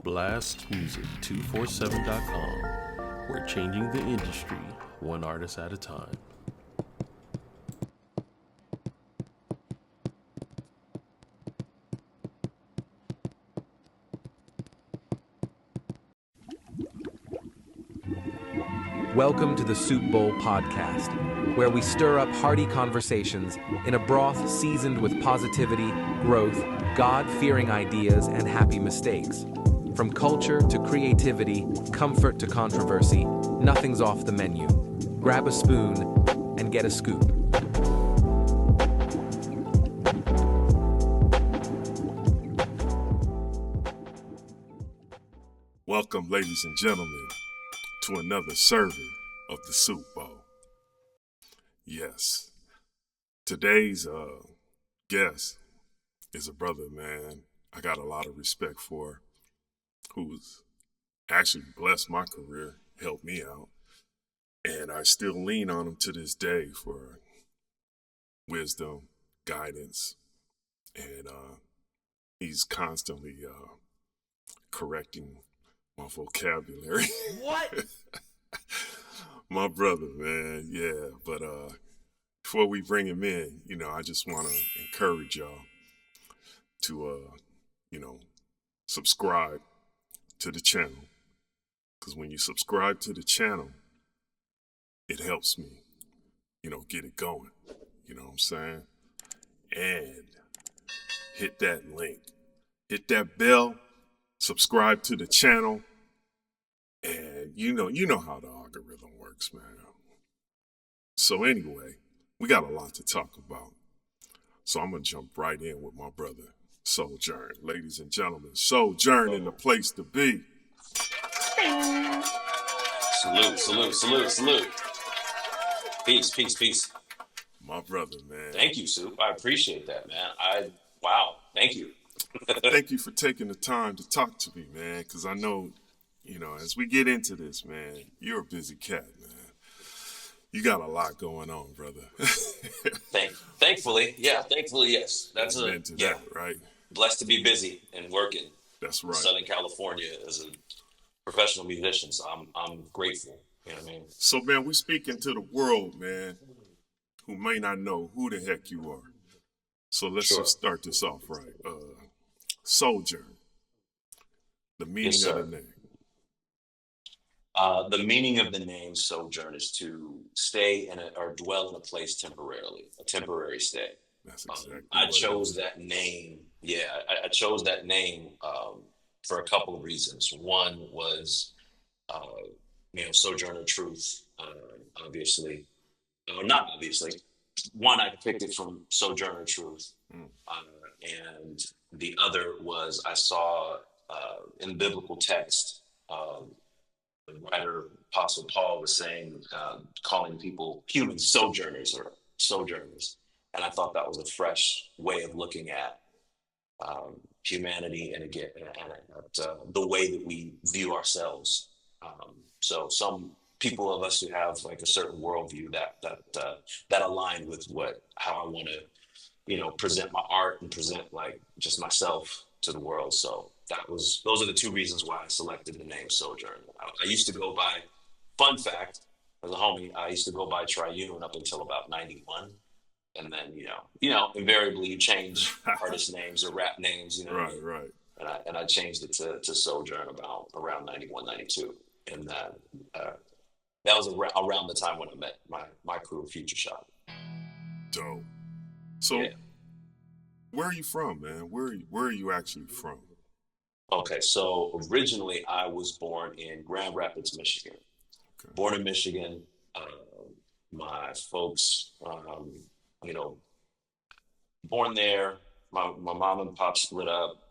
blastmusic247.com. We're changing the industry one artist at a time. Welcome to the Soup Bowl Podcast, where we stir up hearty conversations in a broth seasoned with positivity, growth, God-fearing ideas, and happy mistakes. From culture to creativity, comfort to controversy, nothing's off the menu. Grab a spoon and get a scoop. Welcome, ladies and gentlemen, to another serving of the Soup Bowl. Yes, today's guest is a brother, man, I got a lot of respect for, who's actually blessed my career, helped me out, and I still lean on him to this day for wisdom, guidance, and he's constantly correcting my vocabulary. What? My brother, man, yeah. But before we bring him in, I just want to encourage y'all to, subscribe to the channel. Because when you subscribe to the channel, it helps me, get it going. You know what I'm saying? And hit that link. Hit that bell. Subscribe to the channel. And you know how the algorithm works, man. So anyway, we got a lot to talk about. So I'm going to jump right in with my brother, Sojourn. Ladies and gentlemen, Sojourn in the place to be. Salute. Peace. My brother, man. Thank you, Soup. I appreciate that, man. Thank you. Thank you for taking the time to talk to me, man, because I know, as we get into this, man, you're a busy cat, man. You got a lot going on, brother. Thankfully, yes. That's that, right? Blessed to be busy and working. That's right. In Southern California as a professional musician, so I'm grateful. You know what I mean? So, man, we speaking to the world, man, who may not know who the heck you are. So let's just start this off right. Sojourn. The meaning of the name. The meaning of the name Sojourn is to stay or dwell in a place temporarily, a temporary stay. That's exactly I chose that name. Yeah, I chose that name for a couple of reasons. One was, Sojourner Truth, obviously. Or not obviously. One, I picked it from Sojourner Truth. And the other was I saw in biblical text, the writer Apostle Paul was saying, calling people human sojourners or sojourners. And I thought that was a fresh way of looking at humanity and the way that we view ourselves. So some people of us who have like a certain worldview that align with how I want to, present my art and present like just myself to the world. So those are the two reasons why I selected the name Sojourn. I used to go by, fun fact, as a homie, I used to go by Triune up until about 91. And then, invariably you change artist names or rap names, Right. And I changed it to Sojourn around 91, 92. And that was around the time when I met my crew, Future Shot. Dope. So, Where are you from, man? Where are you actually from? Okay, so originally I was born in Grand Rapids, Michigan. Okay. Born in Michigan. My folks, born there. My mom and pop split up.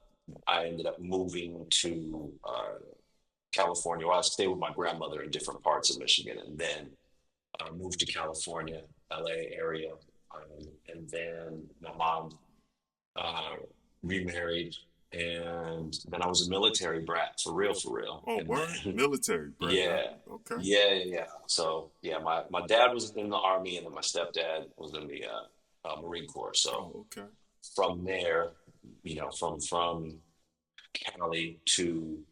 I ended up moving to California. Well, I stayed with my grandmother in different parts of Michigan, and then moved to California, LA area. And then my mom remarried, and then I was a military brat for real. Oh, word? Military brat. Yeah. Okay. Yeah. So my dad was in the Army, and then my stepdad was in the Marine Corps. So from there, from Cali to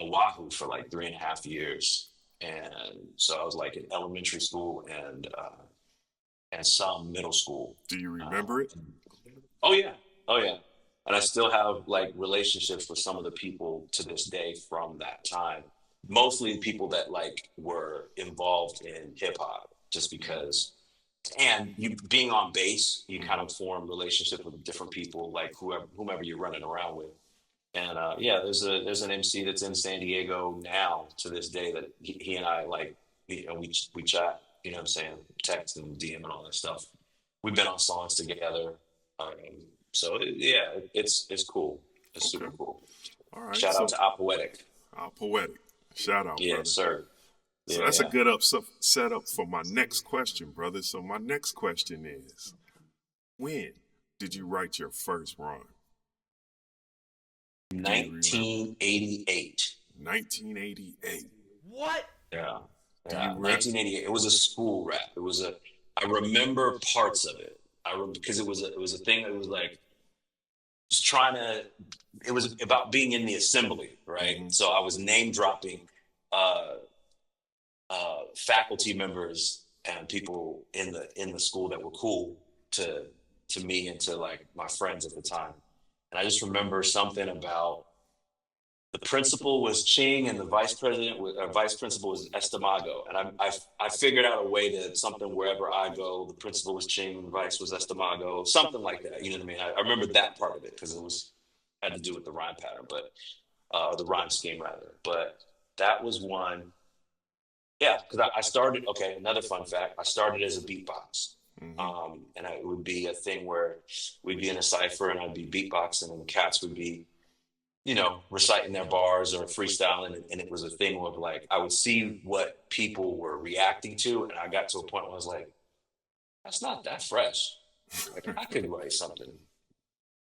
Oahu for like 3.5 years. And so I was like in elementary school and some middle school. Do you remember it? Oh yeah. Oh yeah. And I still have like relationships with some of the people to this day from that time. Mostly people that like were involved in hip hop just because, and you being on base, you kind of form relationships with different people, like whomever you're running around with. And yeah, there's an MC that's in San Diego now to this day that he and I like, we chat, you know what I'm saying, text and DM and all that stuff. We've been on songs together. Um, so yeah, it's cool. It's Okay. super cool. All right. Shout out to Poetic. Poetic. Shout out, Yeah, brother. sir. So Yeah, that's yeah. a good setup for my next question, brother. So my next question is, when did you write your first rhyme? 1988. 1988. What? Yeah. Do Yeah. you rap? 1988. It was a school rap. I remember parts of it. Because it was a thing that was like, just it was about being in the assembly, right? Mhm. So I was name dropping uh, faculty members and people in the school that were cool to me and to like my friends at the time. And I just remember something about the principal was Ching and the vice principal was Estemago. And I figured out a way to something wherever I go, the principal was Ching, the vice was Estemago, something like that. You know what I mean? I remember that part of it because had to do with the rhyme pattern, but the rhyme scheme rather. But that was one. Yeah, because I started. Okay, another fun fact: I started as a beatbox, and it would be a thing where we'd be in a cipher, and I'd be beatboxing, and the cats would be, reciting their bars or freestyling, and it was a thing of like I would see what people were reacting to, and I got to a point where I was like, "That's not that fresh. Like I could write something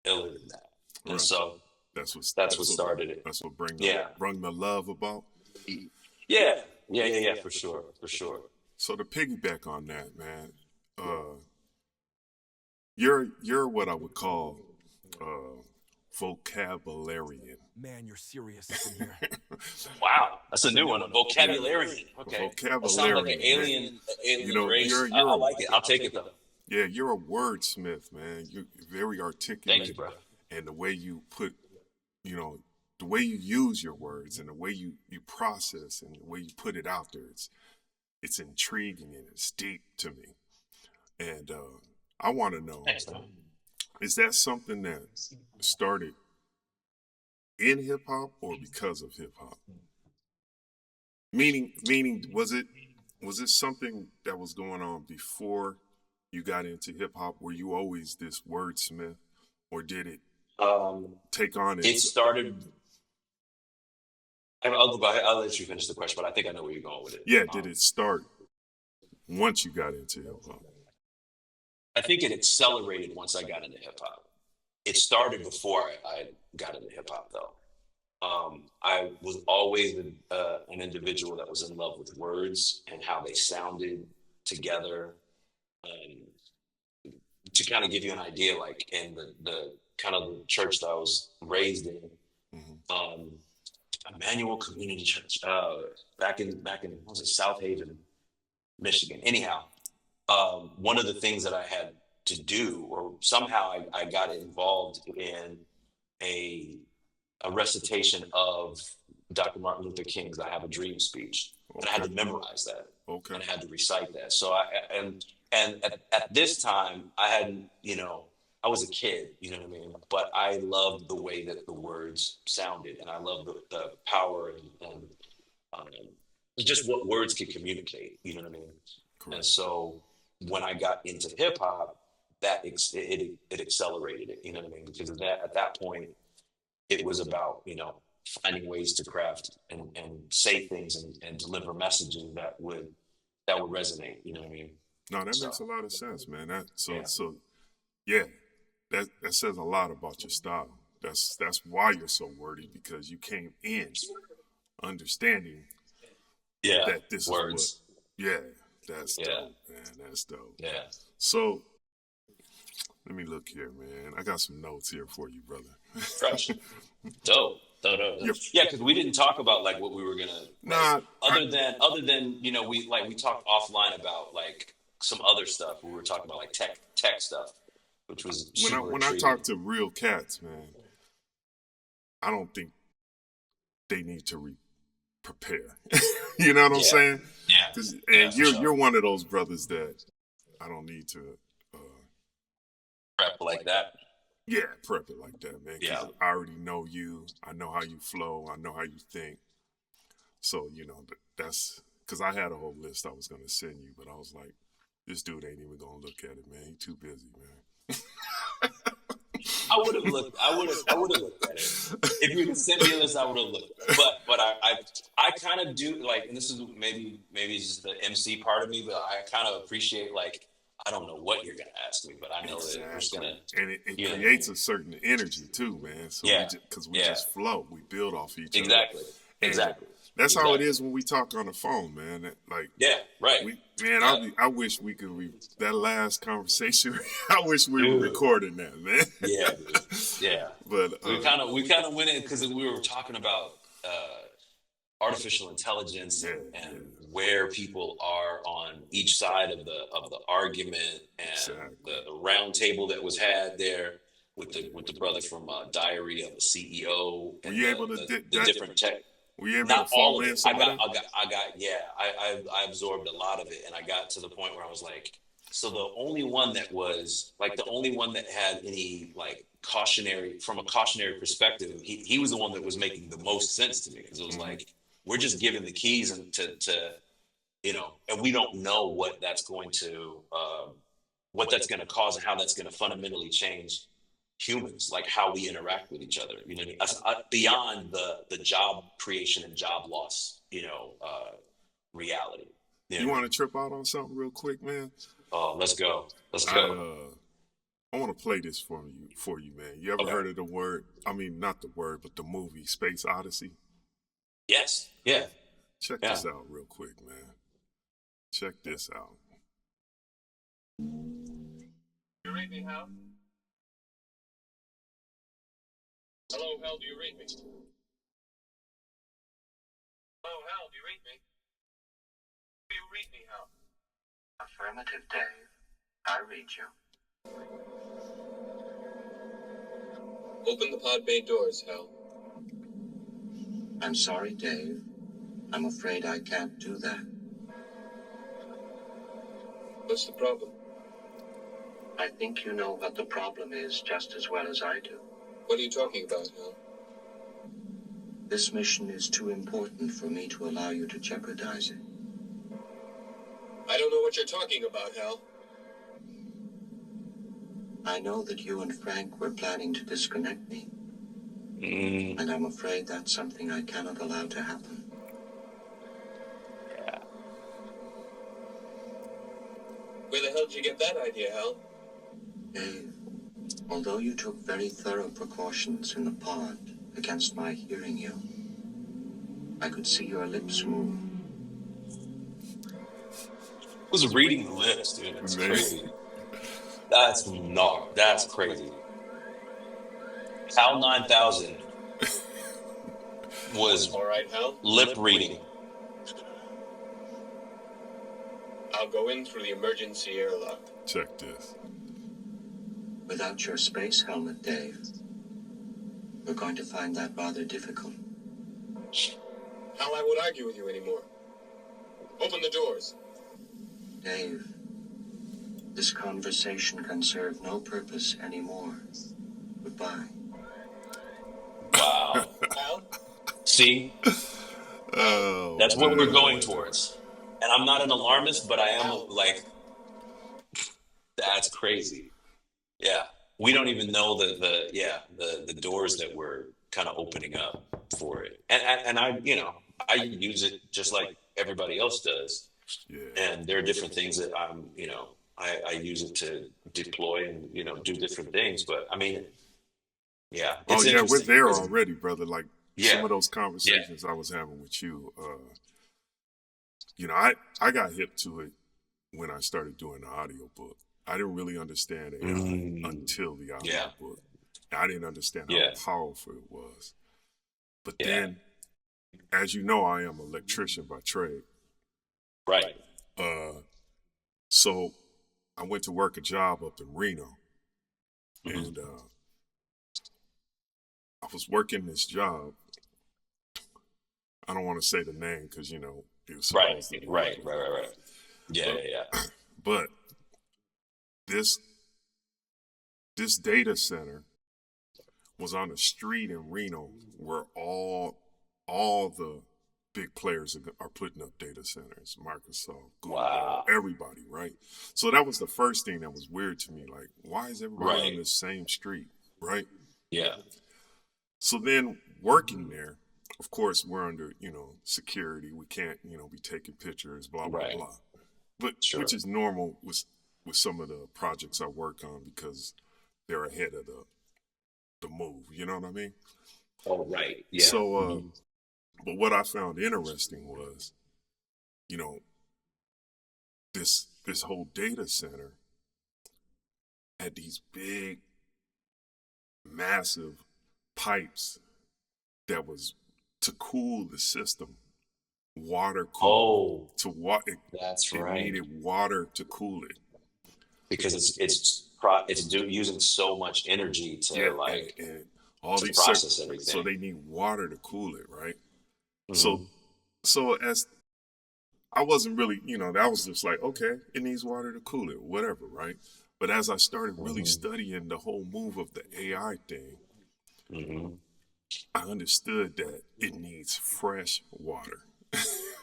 iller than that." And Right. so That's what started it. That's what Yeah. brung the love about. Yeah, for sure. So to piggyback on that, man, you're what I would call vocabularian. Man, you're serious up in here. Wow, that's a new one. A vocabularian. Okay, that sounds like an Vocabularian, alien race. you're I like it. I'll take it though. yeah, you're a wordsmith, man. You're very articulate. Thank you, bro. And the way you put, the way you use your words and the way you process and the way you put it out there, it's intriguing and it's deep to me. And I want to know, Thanks, man. is that something that started in hip hop or because of hip hop? Meaning, was it something that was going on before you got into hip hop? Were you always this wordsmith, or did it take on It started. I'll let you finish the question, but I think I know where you're going with it. Yeah, did it start once you got into hip hop? I think it accelerated once I got into hip hop. It started before I got into hip hop, though. I was always an individual that was in love with words and how they sounded together. To kind of give you an idea, like in the kind of the church that I was raised in, Emmanuel Community Church, back in what was it, South Haven, Michigan. Anyhow, one of the things that I had to do, or somehow I got involved in a recitation of Dr. Martin Luther King's "I Have a Dream" speech, and I had to memorize that, and I had to recite that. So at this time, I hadn't, I was a kid, you know what I mean? But I loved the way that the words sounded, and I loved the power and just what words could communicate, you know what I mean? Correct. And so when I got into hip hop, it accelerated it, you know what I mean? Because at that point, it was about, finding ways to craft and say things and deliver messages that would resonate, you know what I mean? No, that makes a lot of sense, man. That says a lot about your style. That's why you're so wordy, because you came in understanding that this words. is what. That's dope, man. That's dope. Yeah. So let me look here, man. I got some notes here for you, brother. Fresh. Dope. You're, Yeah, because we didn't talk about like what we were gonna nah, other than we talked offline about like some other stuff. We were talking about like tech stuff, which was super when I intriguing. talk to real cats, man, I don't think they need to prepare. You know what I'm Yeah, saying? yeah, yeah, And for you're sure. one of those brothers that I don't need to. Uh, Prep like that. yeah, prep it like that, man. Because Yeah, I already know you. I know how you flow. I know how you think. So that's because I had a whole list I was gonna send you, but I was like, this dude ain't even gonna look at it, man. He too busy, man. I would have looked at it. If you had sent me a list, I would have looked at it. But I kind of do like, and this is maybe it's just the MC part of me, but I kind of appreciate like I don't know what you're gonna ask me, but I know that we're just Exactly, gonna, and it you know, creates a certain energy too, man. So yeah, we yeah, just flow, we build off each other, exactly, and exactly, that's how it exactly. is when we talk on the phone, man. Like Yeah, right. man, Yeah, I wish we could that last conversation. I wish we were dude. recording that, man. Yeah, dude. Yeah. But We kind of went in because we were talking about artificial intelligence yeah, and yeah, where people are on each side of the argument, and exactly. the round table that was had there with the brother from Diary of the CEO Were and you able to the different tech. Were you able to Not all fall of in it. some of that? Yeah. I absorbed a lot of it, and I got to the point where I was like, so the only one that was like the only one that had any like cautionary from a cautionary perspective, he was the one that was making the most sense to me, because it was Mm-hmm. like we're just giving the keys and to and we don't know what that's going to cause and how that's going to fundamentally change humans, like how we interact with each other. You know what I mean? Beyond the job creation and job loss, reality. You know You what I want mean? to trip out on something real quick, man? Oh, let's go. Let's I go. uh I want to play this for you, man. You ever Okay. heard of the word? I mean, not the word, but the movie Space Odyssey. Yes. Yeah. Check Yeah. this out real quick, man. Check this out. You read me, Hal? Hello, Hal, do you read me? Hello, Hal, do you read me? Do you read me, Hal? Affirmative, Dave. I read you. Open the pod bay doors, Hal. I'm sorry, Dave. I'm afraid I can't do that. What's the problem? I think you know what the problem is just as well as I do. What are you talking about, Hal? This mission is too important for me to allow you to jeopardize it. I don't know what you're talking about, Hal. I know that you and Frank were planning to disconnect me, and I'm afraid that's something I cannot allow to happen. Where the hell did you get that idea, Hal? Dave, although you took very thorough precautions in the pod against my hearing you, I could see your lips move. I was reading the list, dude. It's Man. crazy. That's gnarly. That's crazy. Hal 9000 was All right, Hal. lip reading. I'll go in through the emergency airlock. Check this. Without your space helmet, Dave, we're going to find that rather difficult. Hal, I won't argue with you anymore. Open the doors. Dave, this conversation can serve no purpose anymore. Goodbye. Wow. Hal? See? Oh, That's what man. we're going towards. And I'm not an alarmist, but I am like, that's crazy. Yeah. We don't even know the doors that we're kind of opening up for it. And I use it just like everybody else does. Yeah. And there are different things that I use it to deploy and, do different things. But I mean, yeah, it's Oh yeah, we're interesting. there already, brother. Like some Yeah. of those conversations I was having with you. I got hip to it when I started doing the audiobook. I didn't really understand AI until the audiobook. I didn't understand how Yeah. powerful it was. But Yeah. then, as you know, I am an electrician by trade. Right. So I went to work a job up in Reno, Mhm. and I was working this job. I don't want to say the name because it was Right. supposed to be Right. Yeah. But, Yeah. but this data center was on a street in Reno where all the big players are putting up data centers, Microsoft, Google, Wow. everybody, right? So that was the first thing that was weird to me. Like, why is everybody on Right. this same street, right? Yeah. So then working there, of course, we're under, security. We can't, be taking pictures, blah, blah, Right. blah. But Sure. which is normal with some of the projects I work on because they're ahead of the move. You know what I mean? Oh, right. Yeah. So, but what I found interesting was, this whole data center had these big, massive pipes that was to cool the system, water cool. Oh, To what that's it right. needed water to cool it. Because using so much energy to Yeah, and all to these process so everything. they need water to cool it, right? Mhm. So as I wasn't really, that was just like, okay, it needs water to cool it, whatever, right? But as I started really studying the whole move of the AI thing, Mhm. I understood that it needs fresh water.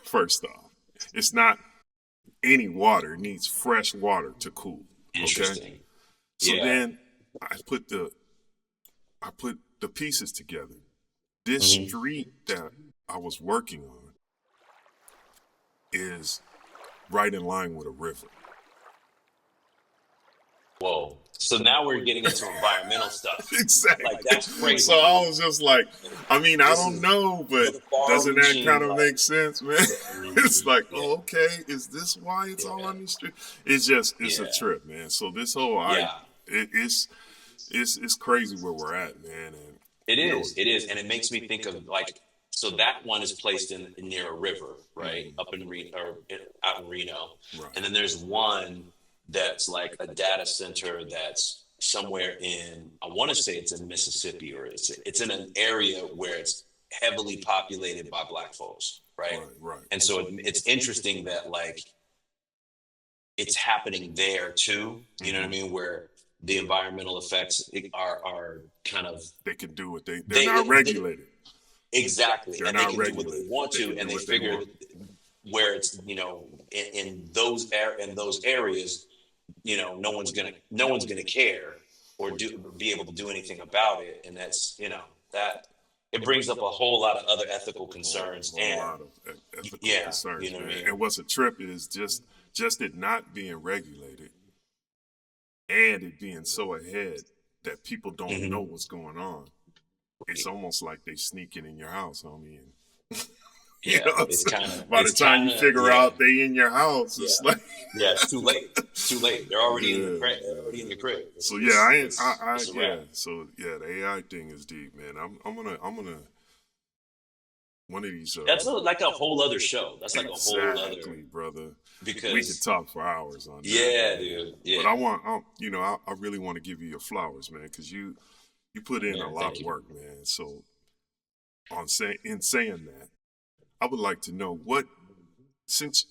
First off, it's not any water; it needs fresh water to cool. Okay, Interesting. so Yeah. then I put the pieces together. This Mhm. street that I was working on is right in line with a river. Whoa. So now we're getting into environmental stuff. Exactly. Like that's crazy. So I was just like, I mean, I This don't is know, but the doesn't that far-reaching, kind of like, make sense, man? It's like, yeah, oh, okay, is this why it's all yeah, on the street? It's a yeah, trip, man. So this whole yeah. it's crazy where we're at, man. And It is, and it makes me think of like, so that one is placed in near a river, right, up in Reno or out in Reno, Right. and then there's one that's like a data center that's somewhere in, I want to say it's in Mississippi, or it's in an area where it's heavily populated by Black folks, right? Right. And so it's interesting that like it's happening there too. You know what I mean? Where the environmental effects are kind of They can do what they're they, not regulated. exactly, They're and they not can do what they regulated. want They to, can and do they what they figure want. where it's in those areas, no one's gonna care or be able to do anything about it, and that's that it brings up a whole lot of other ethical concerns A and lot of ethical yeah, concerns, you know what I man. mean? And what's a trip is just it not being regulated and it being so ahead that people don't know what's going on. It's almost like they sneaking in your house, homie. And Yeah, what I'm it's saying? kind of By the time you figure out they in your house, yeah, it's like yeah, it's too late. It's too late. They're already in yeah, they're already in your crib. So yeah, It's a yeah. wrap. So yeah, the AI thing is deep, man. I'm gonna one of these. That's like a whole other show. That's like a whole other Exactly, brother. We could because talk for hours on that. yeah, Man. dude. Yeah. But I really want to give you your flowers, man, because you put in a Man, lot thank of you. work, man. So in saying that, I would like to know since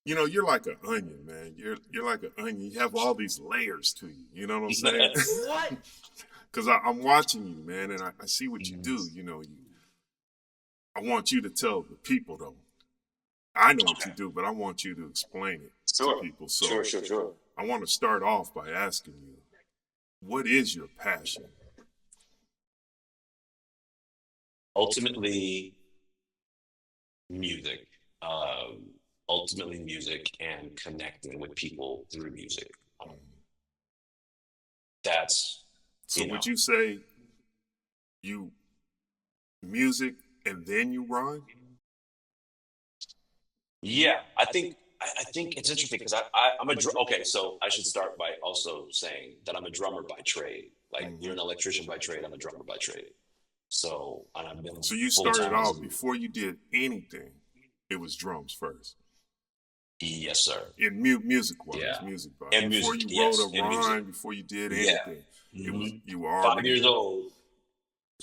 you're like an onion, man. You're like an onion. You have all these layers to you. You know what I'm saying? What? Because I'm watching you, man, and I see what you do. I want you to tell the people though. I know what you do, but I want you to explain it to Sure. people. So Sure. I want to start off by asking you, what is your passion? Ultimately, music. Ultimately, music and connecting with people through music. That's So would you say you music and then you rhyme? Yeah, I think it's interesting because I'm okay. So I should start by also saying that I'm a drummer by trade. Like you're an electrician by trade, I'm a drummer by trade. So, and I've been So you full started time. off before you did anything. It was drums first. Yes, sir. In music wise, Yeah. music wise. And Before music, you wrote yes. a And music. rhyme, before you did Yeah. anything, it was you were 5 already years old.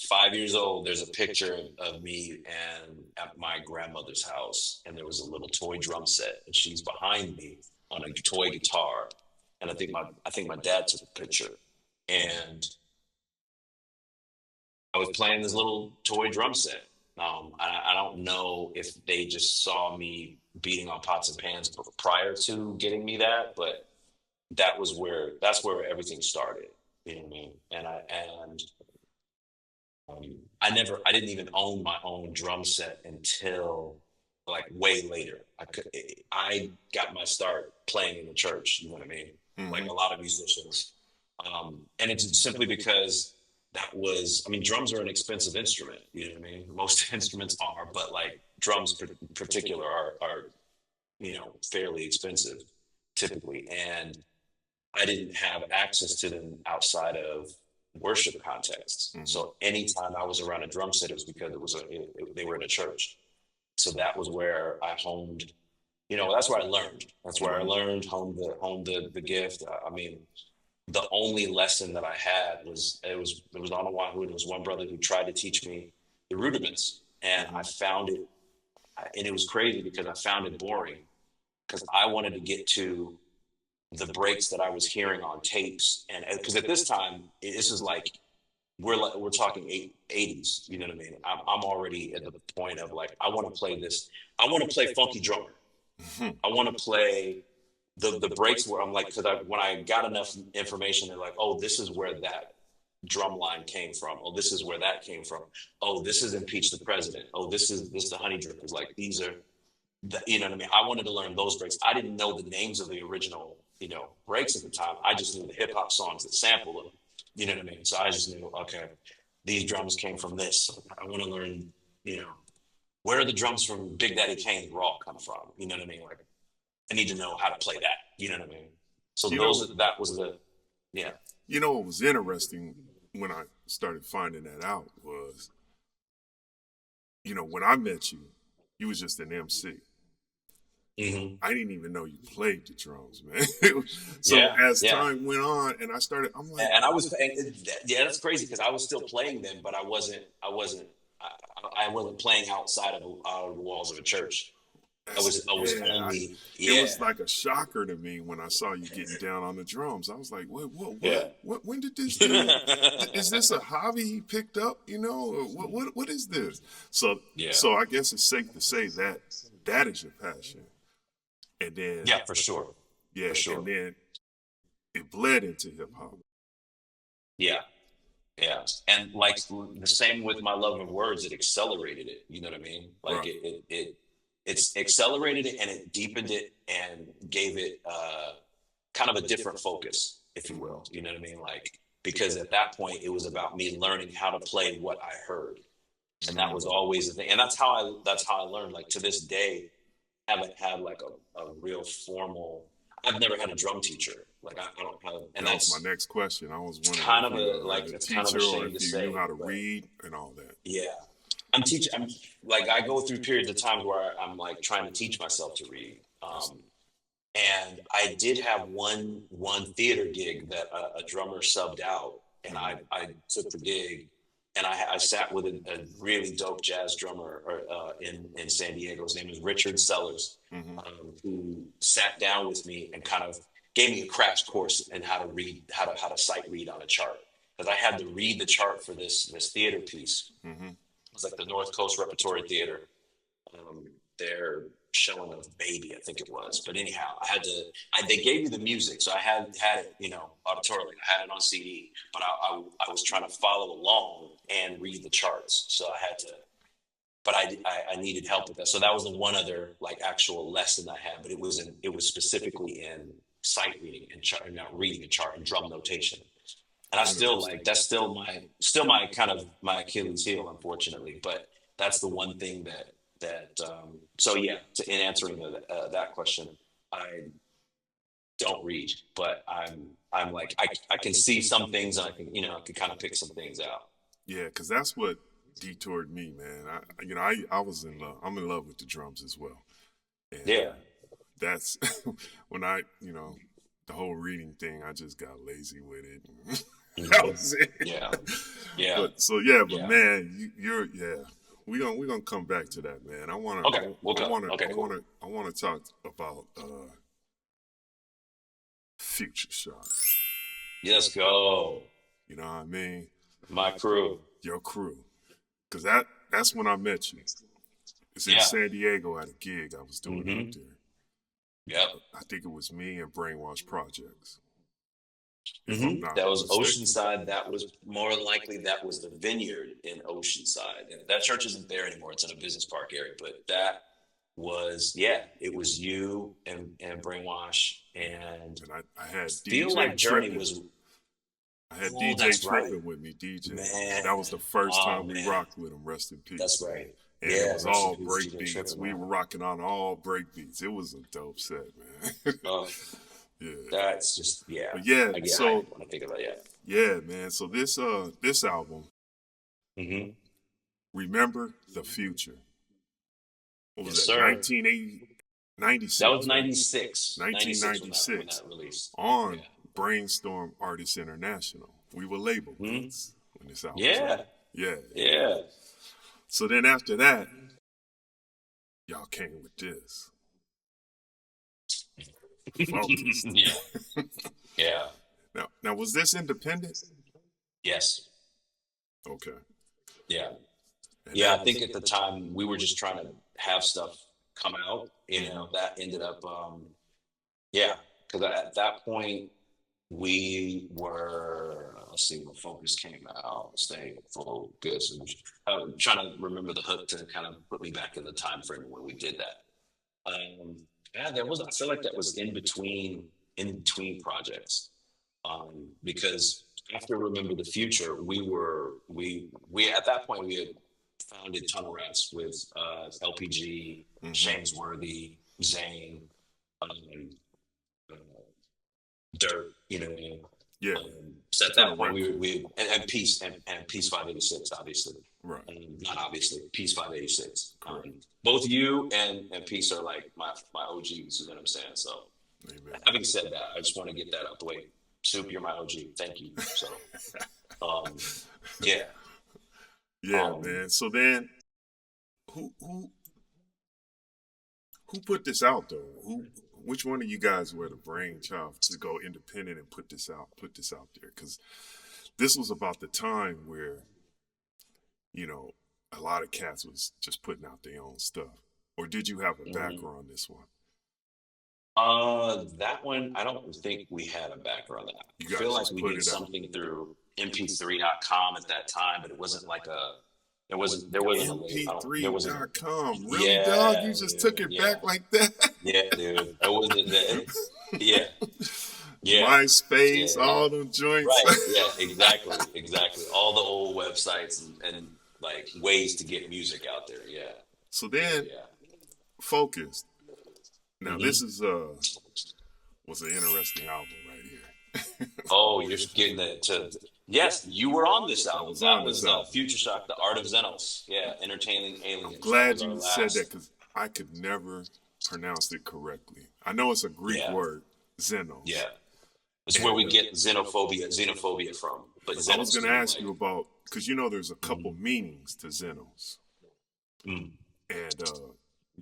5 years old. There's a picture of me and at my grandmother's house, and there was a little toy drum set, and she's behind me on a toy guitar. And I think my dad took a picture, and I was playing this little toy drum set. I don't know if they just saw me beating on pots and pans prior to getting me that, but that's where everything started. You know what I mean? I didn't even own my own drum set until like way later. I got my start playing in the church. You know what I mean? Like a lot of musicians, and it's simply because I mean, drums are an expensive instrument. You know what I mean? Most instruments are, but like drums in particular are fairly expensive typically, and I didn't have access to them outside of worship contexts. So anytime I was around a drum set, it was because they were in a church. So that was where I honed. That's where I learned. That's where I learned, honed the gift. I mean, the only lesson that I had was it was on Oahu. There was one brother who tried to teach me the rudiments, and I found it, and it was crazy because I found it boring because I wanted to get to the breaks that I was hearing on tapes, and because at this time this is like we're talking 80s. You know what I mean? I'm already at the point of like I want to play this. I want to play funky drummer. I want to play the breaks where I'm like, because when I got enough information, they're like, oh, this is where that drum line came from. Oh, this is where that came from. Oh, this is Impeach the President. Oh, this is the Honey Drippers. Like these are, you know what I mean? I wanted to learn those breaks. I didn't know the names of the original, breaks at the time. I just knew the hip hop songs that sampled them. You know what I mean? So I just knew, okay, these drums came from this. I want to learn, where are the drums from Big Daddy Kane's Raw come from? You know what I mean? Like, I need to know how to play that. You know what I mean? So that was the, yeah. You know what was interesting when I started finding that out was, when I met you, you was just an MC. I didn't even know you played the drums, man. So as time went on, and I'm like, and I was, that's crazy because I was still playing them, but I wasn't playing outside of the walls of a church. I was only. It was like a shocker to me when I saw you getting down on the drums. I was like, what? When did this dude? Is this a hobby he picked up? What is this? So I guess it's safe to say that is your passion. And then for sure. Yeah, for sure. And then it bled into hip hop. Yeah. Yeah. And like the same with my love of words, it accelerated it. You know what I mean? Like it's accelerated it and it deepened it and gave it kind of a different focus, if you will. You know what I mean? Like, because at that point it was about me learning how to play what I heard. And that was always the thing. And that's how I learned. Like to this day, I haven't had like a real formal, I've never had a drum teacher. Like I don't have, and that's my next question. I was wondering kind of it's kind of a shame to say, knew how to read and all that. Yeah. I'm like, I go through periods of time where I'm like trying to teach myself to read. And I did have one theater gig that a drummer subbed out, and I took the gig, and I sat with a really dope jazz drummer in San Diego. His name is Richard Sellers, who sat down with me and kind of gave me a crash course in how to read, how to sight read on a chart. Because I had to read the chart for this theater piece. It was like the North Coast Repertory Theater. Their showing of Baby, I think it was. But anyhow, they gave me the music, so I had it, auditorily. I had it on CD, but I was trying to follow along and read the charts. So I had to, but I needed help with that. So that was the one other like actual lesson I had, but it was specifically in sight reading and chart, not reading a chart and drum notation. And I still that's still my kind of my Achilles heel, unfortunately. But that's the one thing that so yeah. In answering that question, I don't read, but I'm like I can see some things, and I can kind of pick some things out. Yeah, because that's what detoured me, man. I was in love. I'm in love with the drums as well. And Yeah. that's when the whole reading thing, I just got lazy with it. That was it. Yeah. Yeah. But Yeah. man, you're we're gonna come back to that, man. I wanna Okay. We'll go. Okay, cool. I wanna talk about Future Shock. Let's go. You know what I mean? My crew. Your crew. Cause that's when I met you. It's in San Diego at a gig I was doing out there. Yep. I think it was me and Brainwash Projects. That was Oceanside. That was more than likely that was the Vineyard in Oceanside. And that church isn't there anymore. It's in a business park area. But that was it was you and Brainwash and I had Feel DJ Like Journey Trippin'. was. I had Oh, DJ that's Trippin' right. with me, DJ. Man. That was the first time we man. rocked with him. Rest in peace. That's right. And Yeah, it was rest in all peace, break DJ beats. Trippin', We man. were rocking on all break beats. It was a dope set, man. Yeah. That's just But I want to think about yeah, man. So this album, Mm-hmm. Remember the Future. What was Yes, that? sir. 96. That was 96. 1996. When that released. On Brainstorm Artists International. We were labeled this when this album was out. Yeah. So then after that, y'all came with this. Focused. Yeah. Now was this independent? Yes. Okay. Yeah. And Yeah, I think at the time we were just trying to have stuff come out, that ended up, because at that point we were, let's see, when Focus came out, Stay Focused. I'm trying to remember the hook to kind of put me back in the time frame when we did that. I feel like that was in between projects. Because after Remember the Future, we at that point we had founded Tunnel Rats with LPG, James Worthy, Zane, Dirt, Yeah. So at that point we and Peace and Peace 586, obviously. Right. Not obviously, Peace 586. Both you and Peace are like my OGs, you know what I'm saying? So Amen. having said that, I just want to get that out the way. Soup, you're my OG. Thank you. So yeah. Yeah, man. So then who put this out though? Which one of you guys were the brainchild to go independent and put this out there? Because this was about the time where, a lot of cats was just putting out their own stuff. Or did you have a backer on this one? That one, I don't think we had a backer on that. You I feel guys like we put did it out. something through mp3.com at that time, but it wasn't like there wasn't mp3.com. Really, dog? You just took it back like that? Yeah, dude. It wasn't that. Yeah. MySpace, all them joints. Right. Yeah, exactly. All the old websites and like ways to get music out there. Yeah. So then, Focused. Now this is was an interesting album right here. Oh, you're getting to. Yes, you were on this album. That was Future Shock, The Art of Xenos. Yeah, Entertaining Aliens. I'm glad you said that because I could never pronounce it correctly. I know it's a Greek word, Xenos. Yeah. It's where we get xenophobia from. But I was going to ask you about, because there's a couple meanings to Xenos. And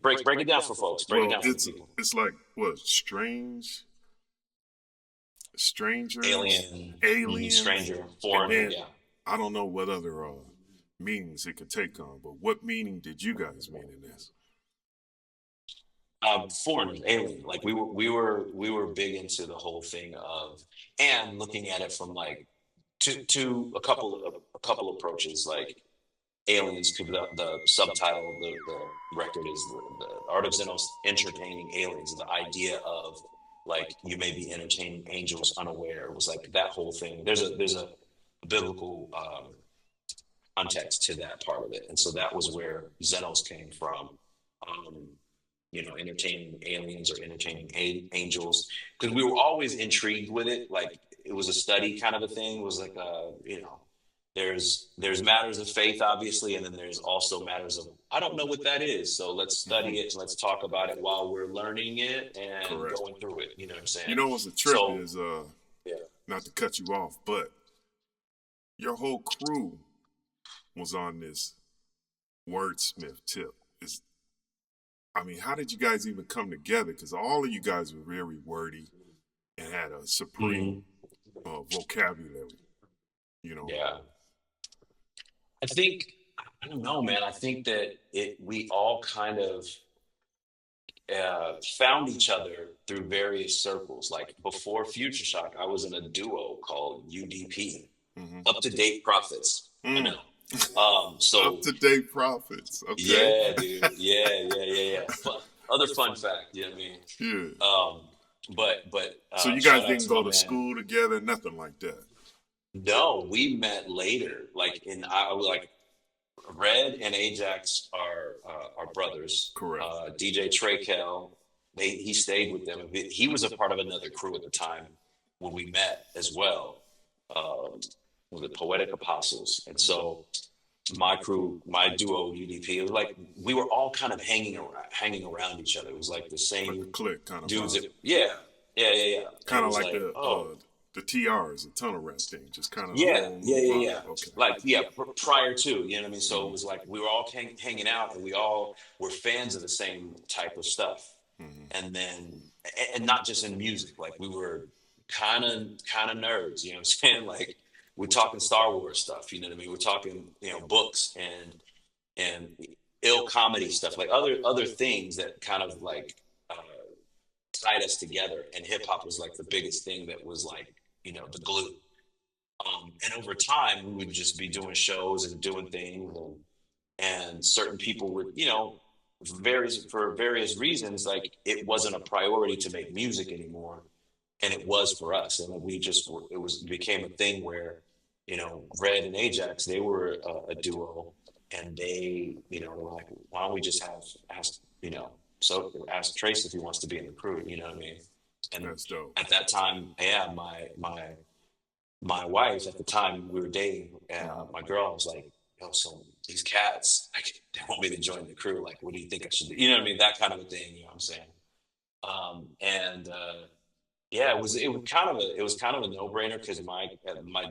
break it down for folks. Break it down for people. It's like, what, stranger, alien, stranger, foreign. Yeah. I don't know what other meanings it could take on, but what meaning did you guys mean in this? Foreign, alien. Like we were big into the whole thing of, and looking at it from like to a couple approaches. Like aliens, the subtitle of the record is the Art of Xenos, Entertaining Aliens. The idea of like you may be entertaining angels unaware. It was like that whole thing. There's a biblical context to that part of it, and so that was where Xenos came from. Entertaining aliens or entertaining angels, because we were always intrigued with it. Like it was a study kind of a thing. It was like there's matters of faith, obviously, and then there's also matters of I don't know what that is. So let's study it and let's talk about it while we're learning it and Correct. going through it. You know what I'm saying? You know what's a trip So is yeah. not to cut you off, but your whole crew was on this wordsmith tip. I mean, how did you guys even come together? Because all of you guys were very wordy and had a supreme vocabulary. You know. Yeah. I think I don't know, man. I think that we all kind of found each other through various circles. Like before Future Shock, I was in a duo called UDP, Up to Date Profits. I know. So Up to Date Profits. Okay. Yeah, dude. Yeah. Other fun fact, you know what I mean? Yeah. But so you guys didn't go to school together, nothing like that. No, we met later. I was like Red and Ajax are brothers. Correct. DJ Traykel, he stayed with them. He was a part of another crew at the time when we met as well. Was it Poetic Apostles? And so my crew, my duo UDP, it was like we were all kind of hanging around each other. It was like the same like clique kind of dudes. Yeah. Kind of like the TRs, the tunnel rap thing, just kind of Yeah. Okay. Like prior to, you know what I mean? So it was like we were all hanging out, and we all were fans of the same type of stuff, and then not just in music, like we were kind of nerds, you know what I'm saying? Like we're talking Star Wars stuff, you know what I mean? We're talking books and ill comedy stuff, like other things that kind of like tied us together, and hip hop was like the biggest thing that was like the glue. And over time, we would just be doing shows and doing things, and certain people would, for various reasons, like it wasn't a priority to make music anymore, and it was for us, and it became a thing where, Red and Ajax, they were a duo, and they, were like, why don't we just ask Trace if he wants to be in the crew, you know what I mean? And that's dope. At that time, yeah, my wife at the time we were dating, my girl was like, yo, so these cats, like, they want me to join the crew. Like, what do you think I should do? You know what I mean? That kind of a thing, you know what I'm saying? Yeah, it was kind of a no-brainer because my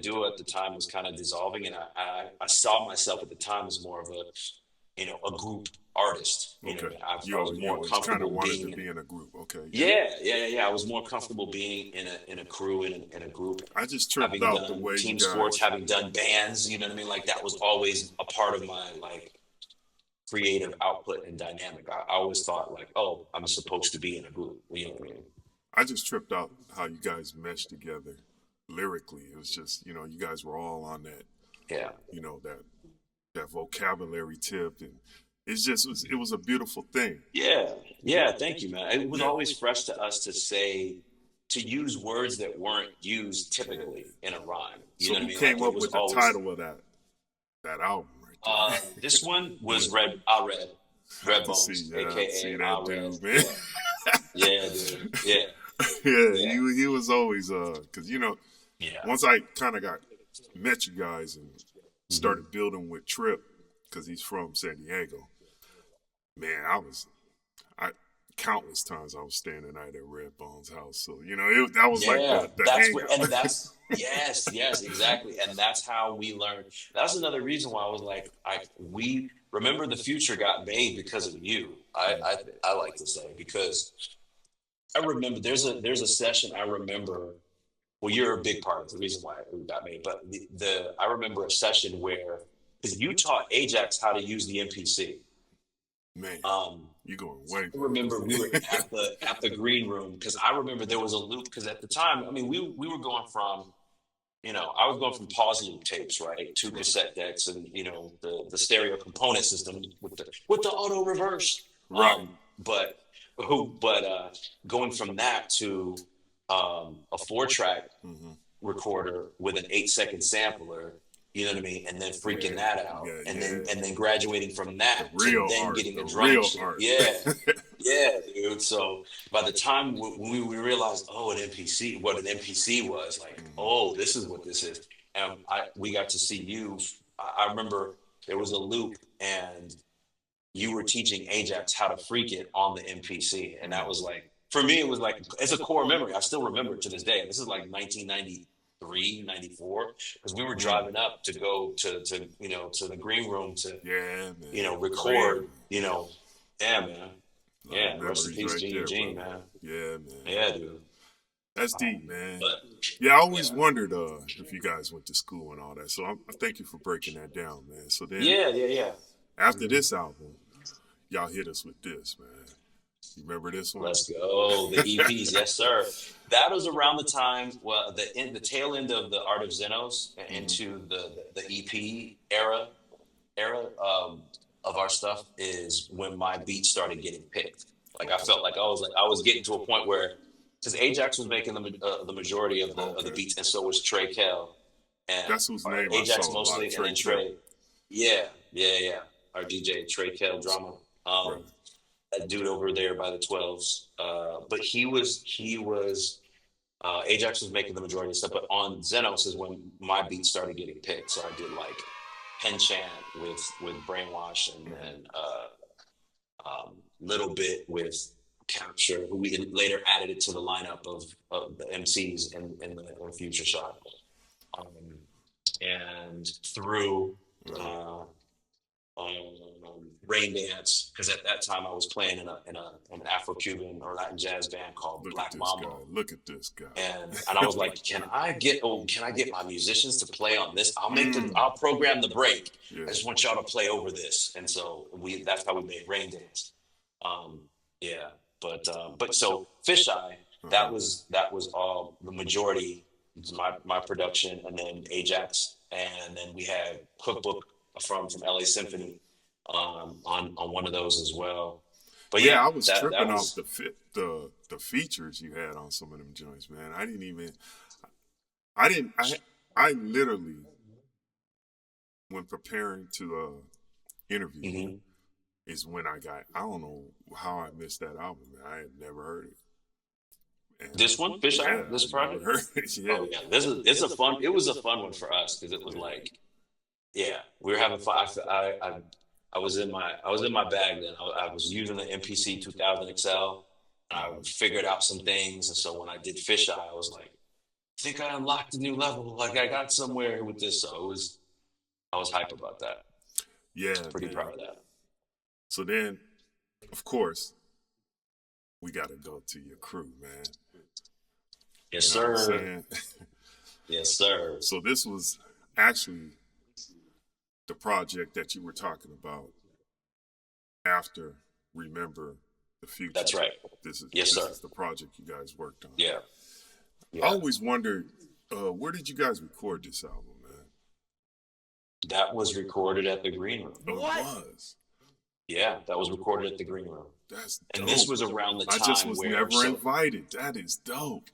duo at the time was kind of dissolving, and I saw myself at the time as more of a group artist. I was more comfortable being to be in a group. Okay. Yeah. I was more comfortable being in a crew, in a group. I just tripped out the way team you guys... sports, having done bands. You know what I mean? Like that was always a part of my like creative output and dynamic. I always thought like, oh, I'm supposed to be in a group. You know what I mean? I just tripped out how you guys meshed together lyrically. It was just, you guys were all on that. Yeah. That vocabulary tip, and it was a beautiful thing. Yeah. Thank you, man. It was always fresh to us to use words that weren't used typically in a rhyme. So who came up with the title of that album right there? This one was Red Bones, aka that dude, man. Yeah, dude. Yeah. He was always because once I kind of met you guys and started building with Trip, because he's from San Diego, man, countless times I was staying the night at Redbone's house. So, that was like the hangout. Yes, exactly. And that's how we learned. That's another reason why I was like, we remember the future got made because of you. I like to say, because I remember there's a session I remember. Well, you're a big part of the reason why it got made, but I remember a session where, because you taught Ajax how to use the MPC. Man, you going way. I remember we were at the green room, because I remember there was a loop, because at the time, I mean, we were going from, I was going from pause loop tapes, right, to cassette decks, and the stereo component system with the auto reverse, right. But going from that to a 4-track recorder with an 8-second sampler, you know what I mean, and then freaking that out, and then graduating from that to then getting a drum kit. Yeah, dude. So by the time when we realized, what an MPC was, like, oh, this is what this is. and we got to see you. I remember there was a loop, and you were teaching Ajax how to freak it on the MPC, and that was like, for me, it was like, it's a core memory. I still remember it to this day. This is like 1993, 94, because we were driving up to go to to the green room to record. Yeah, man. Yeah, rest in peace, Gene, man. Yeah, man. Yeah, dude. That's deep, man. But, I always wondered if you guys went to school and all that. So I thank you for breaking that down, man. So then, after this album, y'all hit us with this, man. You remember this one? Let's go. The EPs, yes, sir. That was around the time, the tail end of the Art of Xenos into the EP era of our stuff is when my beats started getting picked. Like I felt like I was getting to a point where, because Ajax was making the majority of the beats, and so was Trey Kell. And that's whose name Ajax I saw mostly, and then Trey. Yeah. Our DJ Trey Kell drama. That dude over there by the 12s. But he was Ajax was making the majority of stuff, but on Xenos is when my beats started getting picked. So I did like Pen Chant with Brainwash, and then little bit with Capture, who we later added it to the lineup of the MCs in Future Shock. And through Rain Dance, because at that time I was playing in an Afro-Cuban or Latin jazz band called Black Mamba. Look at this guy. And I was like, can I get my musicians to play on this? I'll program the break. I just want y'all to play over this. And so that's how we made Rain Dance. But so Fisheye, that was all the majority, my production, and then Ajax, and then we had Cookbook from LA Symphony on one of those as well. But I was tripping off the features you had on some of them joints, man. I literally, when preparing to interview you, is when I don't know how I missed that album, man. I had never heard it. And this one, Fisheye, this project? Oh yeah, it was a fun one for us, because it was like, we were having fun. I was in my bag then. I was using the MPC 2000 XL. I figured out some things, and so when I did Fisheye, I was like, I think I unlocked a new level. Like I got somewhere with this. So I was hype about that. Yeah, pretty proud of that. So then, of course, we got to go to your crew, man. Yes, sir. Yes, sir. So this was actually the project that you were talking about after Remember the Future. That's right. This is the project you guys worked on. Yeah. I always wondered, where did you guys record this album, man? That was recorded at the Green Room. Oh, it was? Yeah, that was recorded at the Green Room. That's dope. And this was around the time I just was never invited. That is dope.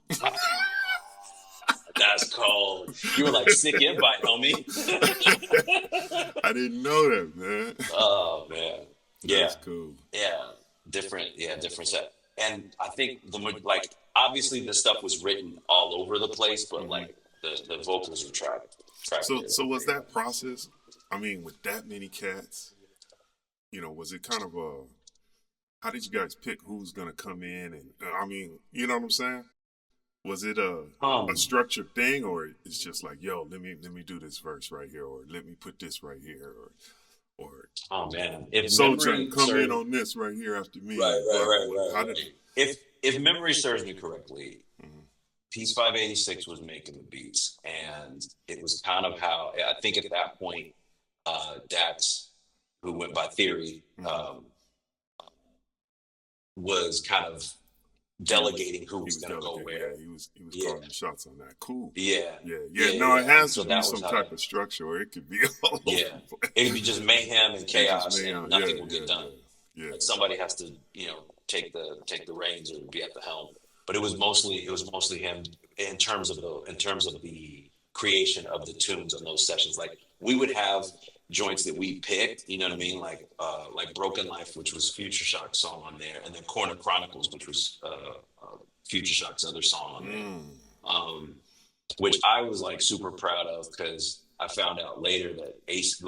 That's cold. You were like, sick invite, homie. I didn't know that, man. Oh, man. Yeah. That's cool. Yeah. Different set. And I think obviously the stuff was written all over the place, but like the vocals were tracked. So was that process, I mean, with that many cats, was it kind of how did you guys pick who's going to come in? And I mean, you know what I'm saying? Was it a structured thing, or it's just like, yo, let me do this verse right here, or let me put this right here, or oh man, if Sojourn come in on this right here after me, right. If memory serves me correctly, Piece 586 was making the beats, and it was kind of how I think at that point, Dax, who went by Theory, was kind of delegating who was going to go where. He was calling the shots on that. Cool. Yeah. No, it has to be some type of structure, or it could be all over. It could be just mayhem and chaos, and nothing will get done. Yeah. Like somebody has to, take the reins or be at the helm. But it was mostly him in terms of the creation of the tunes on those sessions. Like we would have joints that we picked, you know what I mean? Like Broken Life, which was Future Shock's song on there, and then Corner Chronicles, which was Future Shock's other song on there. which I was like super proud of because I found out later that AC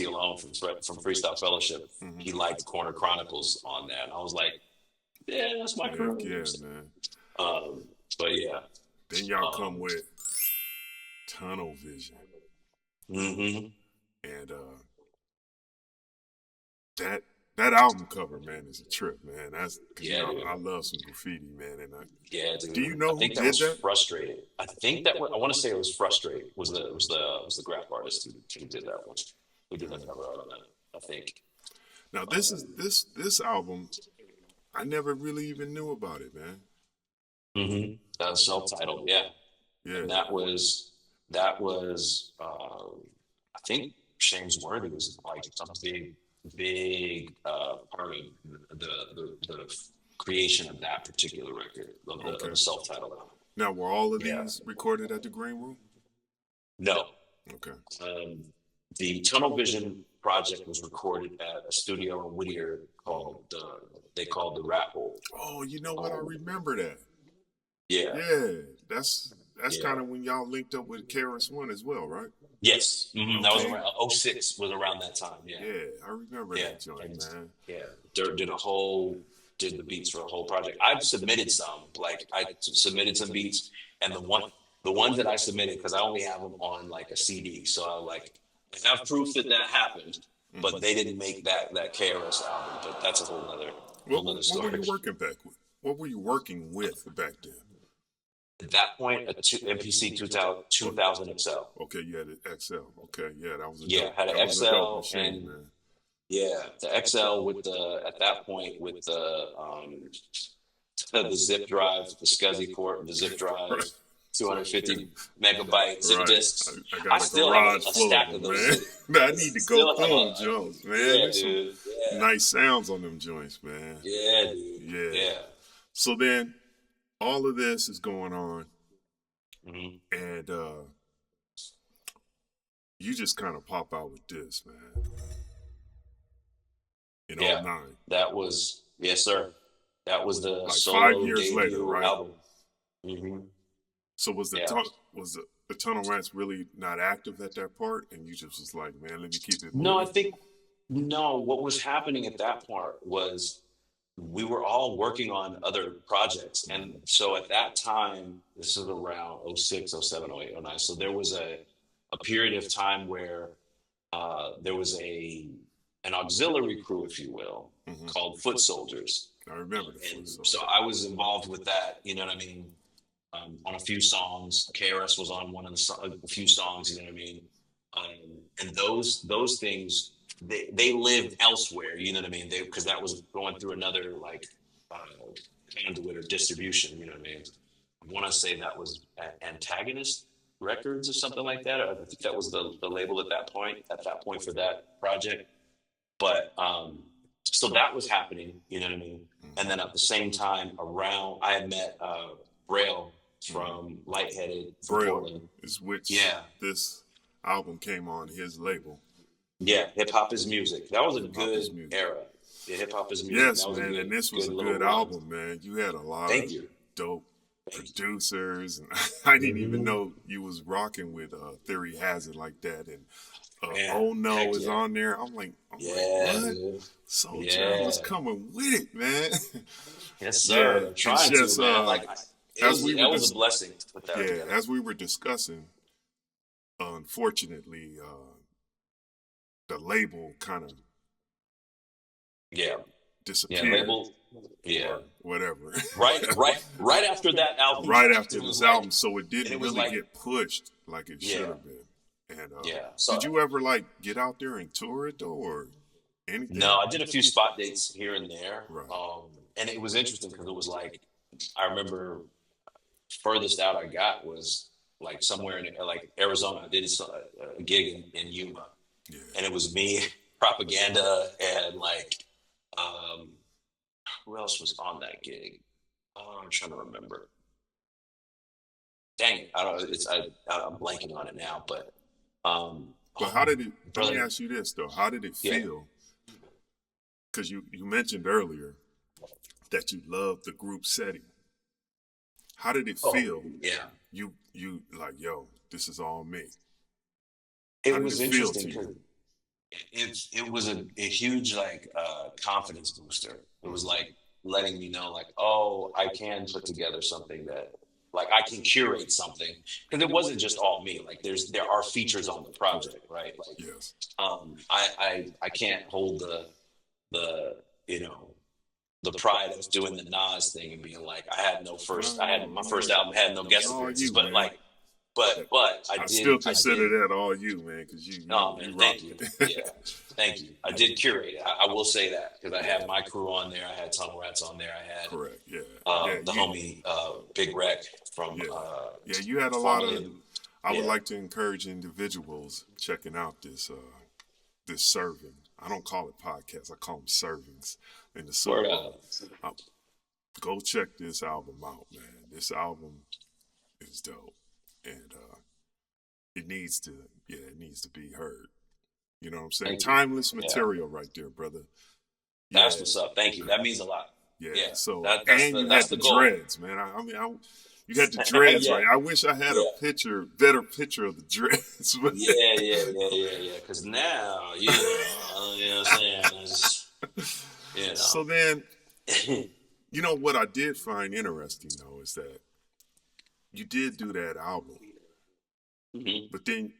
alone from Freestyle Fellowship, Mm-hmm. he liked Corner Chronicles on that. And I was like, yeah, that's my crew. Heck yeah, man. But yeah. Then y'all come with Tunnel Vision. Mm-hmm. And that album cover, man, is a trip, man. That's Dude. I love some graffiti, man. And Dude. Do you know I think who that did was that? Frustrated. I think that I want to say it was Frustrated. Was the graph artist who did that one? Who did that cover art on that? I think. Now this album, I never really even knew about it, man. Mm-hmm. That was self-titled, yeah. Yeah. And that was I think Shames Worthy was like some big part of the creation of that particular record of the self-titled album. Now, were all of these recorded at the Green Room? No. Okay. The Tunnel Vision project was recorded at a studio in Whittier called the Rat Hole. Oh, you know what? I remember that. Yeah. Yeah, that's kind of when y'all linked up with KRS-One as well, right? Yes. Mm-hmm. Okay. That was around 06 was around that time. Yeah. Yeah, I remember that joint, man. Yeah. Did the beats for the whole project. I've submitted some, like I submitted some beats, and the ones that I submitted, because I only have them on like a CD, so I have proof that happened, but they didn't make that KRS album. But that's a whole other story. What were you working back with? What were you working with back then? At that point, a MPC 2000 XL. Okay, you had an XL. Okay, yeah, that was had an XL machine, man. Yeah, the XL with at that point with the zip drive, the SCSI port, the zip drive, Right. 250 megabyte zip disks. I got still have a stack of those. Man, I need to go through them joints, man. Yeah, There's dude. some nice sounds on them joints, man. Yeah, dude. Yeah. So then, all of this is going on, Mm-hmm. and you just kind of pop out with this, man. In 09. That was, yes, sir. That was the like solo 5 years debut later, right? album. Mm-hmm. So was the Tunnel Rats really not active at that part, and you just was like, man, let me keep it moving? No, I think what was happening at that part was we were all working on other projects, and so at that time, this is around 06, 07, 08, 09. So there was a period of time where there was an auxiliary crew, if you will, called Foot Soldiers. I remember the Foot Soldiers. So I was involved with that, you know what I mean, on a few songs. KRS was on a few songs, you know what I mean? And those things, they lived elsewhere, you know what I mean? Because that was going through another conduit or distribution, you know what I mean? I want to say that was Antagonist Records or something like that. I think that was the label at that point for that project. But so that was happening, you know what I mean? And then at the same time I had met Braille from Lightheaded from Portland. Is which this album came on his label. Yeah, Hip Hop is Music. That was a good era. Yeah, Hip Hop is Music. Yes, man, and this was a good album, man. You had a lot of dope producers, and I didn't even know you was rocking with Theory Has It like that, and Oh No is on there. I'm like, what? Sojourn was coming with it, man. Yes, sir. I'm trying to, man. That was a blessing to put that together. As we were discussing, unfortunately, the label kind of disappeared. Yeah, label. Or whatever. Right after that album. Right after this album, so it didn't really get pushed like it should have been. And so, did you ever get out there and tour it though, or anything? No, I did a few spot dates here and there. Right. And it was interesting because it was I remember furthest out I got was somewhere in Arizona. I did a gig in Yuma, and it was me, Propaganda, and who else was on that gig? I'm trying to remember. Dang it, I'm blanking on it now, but. But how did it? Let me ask you this though: how did it feel? Because you mentioned earlier that you loved the group setting. How did it Oh, feel? yeah. You like, yo, this is all me. How It did was it feel interesting to you? because it was a huge like confidence booster. It was Mhm. like letting me know like, oh, I can put together something that like I can curate something because it wasn't just all me. Like there are features on the Correct. project, right? Like Yes. I can't hold the you know the pride of doing the Nas thing and being like I had Oh my first man, album had no that's guest all appearances, you, but man. like That- but I still I consider did. that all you, man, because Oh you man, rock thank you. it. Yeah, thank you. I did curate it. I will say that because I Yeah, had my crew on there. I had Tunnel Rats on there. I had correct. Yeah, yeah. the homie Big Rec from Yeah, yeah. You had a lot formerly of. of I would yeah. like to encourage individuals checking out this serving. I don't call it podcast. I call them servings in the Super Word Bowl. up. Uh, Go check this album out, man. This album is dope, and it needs to be heard. You know what I'm saying? Thank you. Timeless Yeah, material right there, brother. Yeah, that's what's up. Thank you. That means a lot. yeah. Yeah, So, that's and you that's had the the goal. dreads, man. You had the dreads Yeah, right. I wish I had a yeah. better picture of the dreads. But Yeah. Because now, you know what I'm saying? You so know. then, you know what I did find interesting though is that you did do that album, Mhm. but then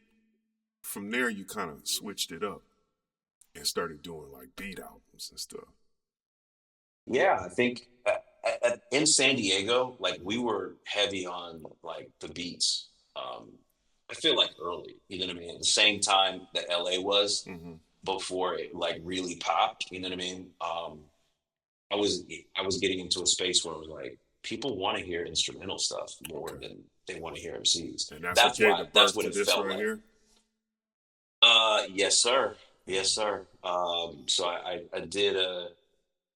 from there you kind of switched it up and started doing like beat albums and stuff. Yeah, I think in San Diego, like we were heavy on like the beats. Um, I feel like early, you know what I mean? At the same time that LA was Mm-hmm. before it like really popped, you know what I mean? I was I was getting into a space where it was like people want to hear instrumental stuff more Okay, than they want to hear MCs. and that's what gave the That's birth what to it this felt right like. here. Yes, sir. Yes, Mm-hmm. sir. So I did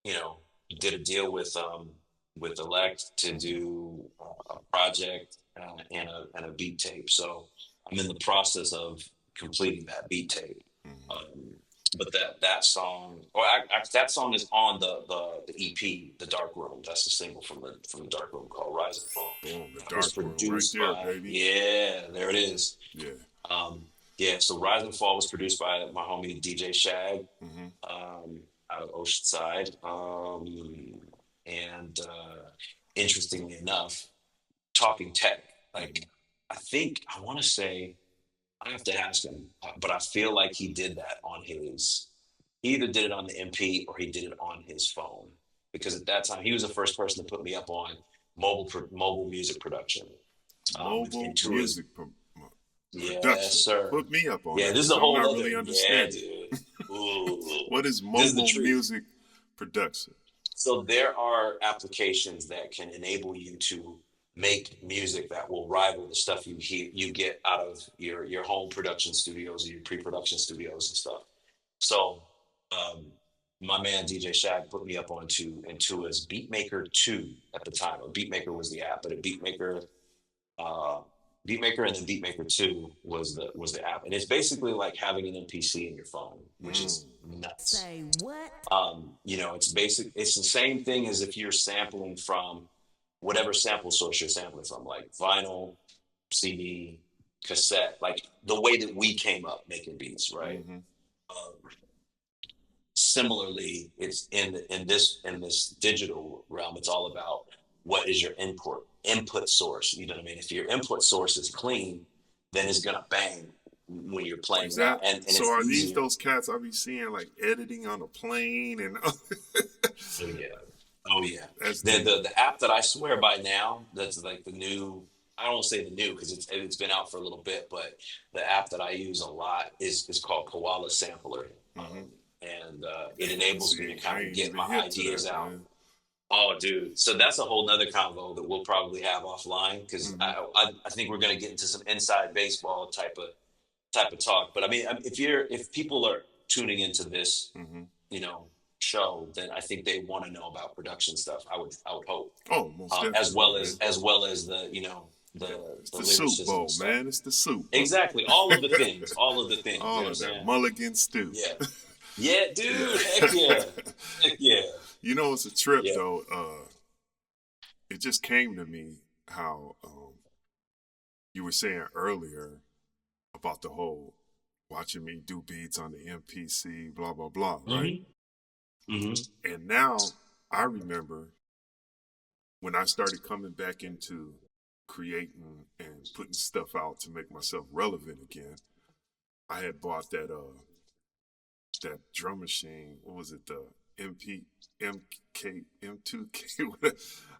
you know, did a deal with Elect to do a project and a beat tape. So I'm in the process of completing that beat tape. Mm-hmm. Um, but that song, that song is on the EP, The Dark Room. That's the single from the Dark Room called Rise and Fall. Boom, the That was dark room right produced there, by baby. yeah, there it is. Yeah. Um, yeah, so Rise and Fall was produced by my homie DJ Shag Mm-hmm. out of Oceanside. And interestingly enough, talking tech, Mm-hmm. like I want to say, I have to ask him, but I feel like he did that on he either did it on the MP or he did it on his phone. Because at that time, he was the first person to put me up on mobile music production with Mobile Intua's. music Yes, production. sir. Put me up on Yeah, that this is because a I'm whole not other. really Yeah, understanding. dude. Ooh, What is this is the mobile truth. music production? So there are applications that can enable you to make music that will rival the stuff you get out of your home production studios or your pre-production studios and stuff. So um, my man DJ Shaq put me up onto Intua's Beatmaker 2 at the time. A Beatmaker was the app, but a uh, Beatmaker and then Beatmaker 2 was the app. And it's basically like having an MPC in your phone, which Mm. is nuts. It's the same thing as if you're sampling from whatever sample source you're sampling from, like vinyl, CD, cassette, like the way that we came up making beats, right? Mm-hmm. Um, Similarly, it's in this digital realm, it's all about what is your input source. You know what I mean? If your input source is clean, then it's gonna bang when you're playing Is that, that and so? it's Are these easier. those cats I be seeing like editing on a plane and Oh yeah. Oh yeah. that's The, deep. the the app that I swear by now, that's like the new. I don't want to say the new because it's been out for a little bit, but the app that I use a lot is called Koala Sampler, Mm-hmm. and it enables me to See, I kind of ain't get even my hip to ideas that, out. man. Oh, dude. So that's a whole nother convo that we'll probably have offline because Mm-hmm. I think we're gonna get into some inside baseball type of talk. But I mean, if people are tuning into this, Mm-hmm. you know, show, then I think they want to know about production stuff. I would hope, Oh, most definitely, man. as well as the Yeah, it's the the Soup lyricism Bowl, stuff. man. It's the Soup Bowl. Exactly, all of the things. You know All what I'm of that saying? mulligan stew. Yeah, yeah, Yeah. dude. Heck yeah. You know, it's a trip Yeah. though. It just came to me how you were saying earlier about the whole watching me do beats on the MPC, blah blah blah, right? And now I remember when I started coming back into creating and putting stuff out to make myself relevant again. I had bought that drum machine. What was it? The M2K.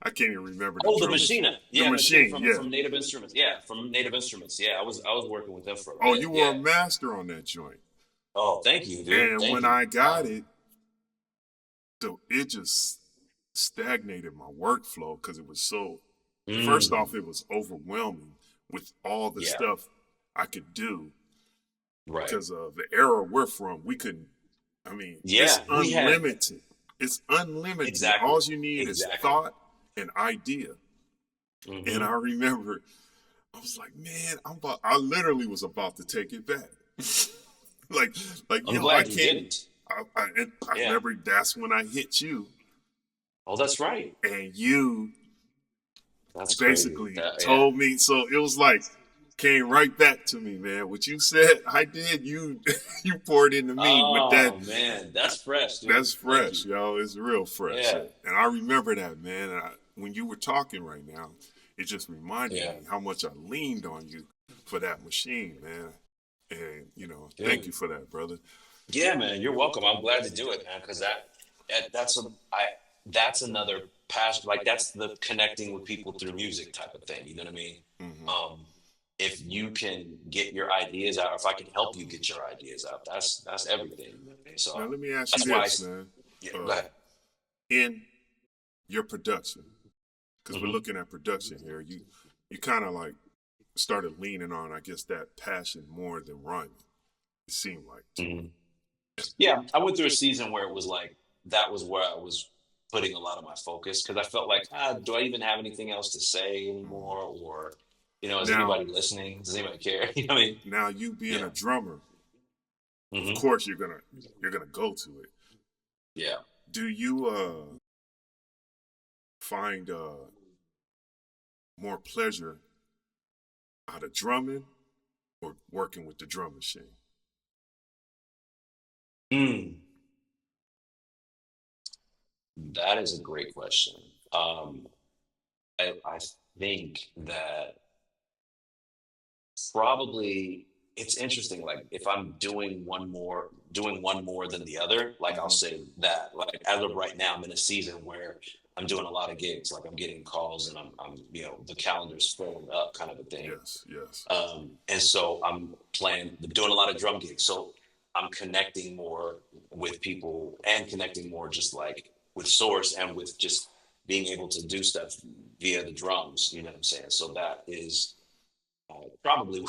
I can't even remember. The Machina. Yeah, the machine. From Native Instruments. Yeah, from Native Instruments. Yeah, I was working with them for a bit. Oh, you were a master on that joint. Oh, thank you, dude. And when I got it, it just stagnated my workflow because it was so. First off, it was overwhelming with all the stuff I could do. Right. Because of the era we're from, we couldn't. I mean, it's unlimited. It's unlimited. Exactly. All you need is thought and idea. And I remember, I was like, man, I literally was about to take it back. like, I'm glad you didn't. I remember that's when I hit you. Oh, that's right. And you basically crazy. told me. So it was like, came right back to me, man. What you said, I did. You poured into me with that. Oh man, that's fresh. Dude. That's fresh, yo. It's real fresh. Yeah. And I remember that, man. And when you were talking right now, it just reminded me how much I leaned on you for that machine, man. And thank you for that, brother. Yeah, man. You're welcome. I'm glad to do it, man. Because that's another passion. Like that's the connecting with people through music type of thing. You know what I mean? If you can get your ideas out, or if I can help you get your ideas out, that's everything. So now let me ask you this, man. Go ahead. In your production, because we're looking at production here, you kind of like started leaning on, I guess, that passion more than rhyming. It seemed like. Yeah, I went through a season where it was like that was where I was putting a lot of my focus because I felt like, do I even have anything else to say anymore, or is anybody listening? Does anybody care? You know what I mean? Now you being a drummer, of course you're gonna go to it. Yeah. Do you find more pleasure out of drumming or working with the drum machine? That is a great question. I think that probably it's interesting. Like if I'm doing one more than the other, like I'll say that. Like as of right now, I'm in a season where I'm doing a lot of gigs. Like I'm getting calls, and I'm the calendar's filling up, kind of a thing. Yes. And so I'm doing a lot of drum gigs. So I'm connecting more with people and connecting more just like with source and with just being able to do stuff via the drums. You know what I'm saying? So that is probably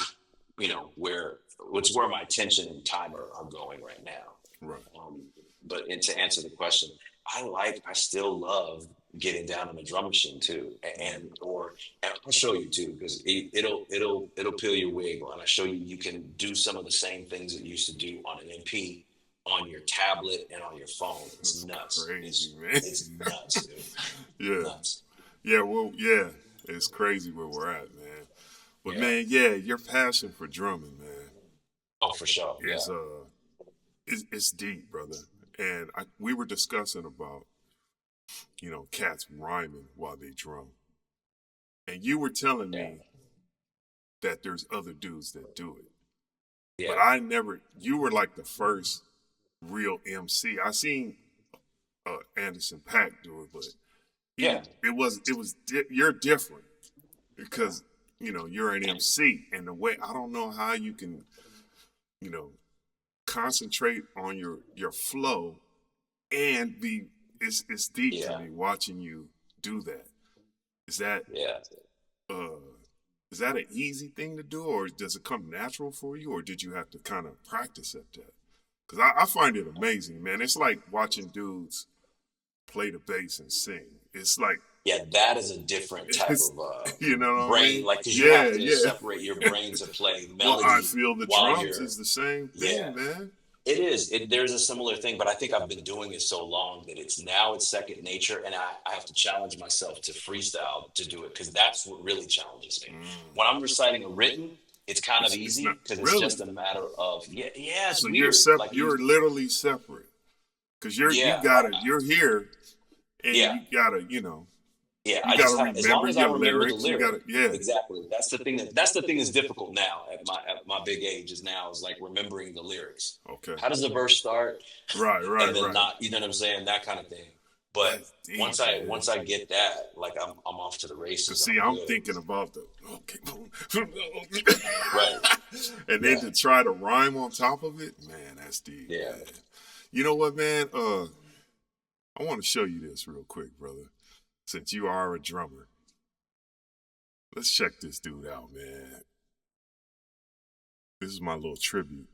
where my attention and time are going right now. Right. But to answer the question, I still love getting down on the drum machine too, and I'll show you too, because it'll peel your wig, and I show you can do some of the same things that you used to do on an MP, on your tablet, and on your phone. It's nuts. Crazy, man. It's nuts, dude. Yeah. Nuts. Yeah. Well, yeah. It's crazy where we're at, man. But man, your passion for drumming, man. Oh, for sure. It's deep, brother. And we were discussing about, cats rhyming while they drum. And you were telling me that there's other dudes that do it. Yeah. But you were like the first real MC. I seen Anderson .Paak do it, but you're different because, you're an MC, and the way, I don't know how you can, concentrate on your flow and it's deep to me watching you do that. Is that an easy thing to do, or does it come natural for you, or did you have to kind of practice at that? Because I find it amazing, man. It's like watching dudes play the bass and sing. It's like that is a different type of brain. I mean? Like, because you have to separate your brain to play melody. Well, I feel the drums is the same thing, man. It is. There's a similar thing, but I think I've been doing it so long that it's second nature, and I have to challenge myself to freestyle to do it because that's what really challenges me. When I'm reciting a written, it's kind of It's not easy because it's really. just a matter of yeah, it's So weird. Like you're literally separate because yeah, you're here and yeah. you gotta you know Yeah, you I just gotta have as long remember as I your remember the lyrics. You lyric. gotta yeah. Exactly. That's the thing that's difficult now at my big age is now is like remembering the lyrics. Okay. How does the verse start? And then Right. not, you know what I'm saying? That kind of thing. But That's deep, once man. I get that, like I'm off to the races. See, I'm I'm good. thinking about the okay, Right. and then to try to rhyme on top of it, man, that's deep. Yeah. Man. You know what, man? I want to show you this real quick, brother. Since you are a drummer, let's check this dude out, man. This is my little tribute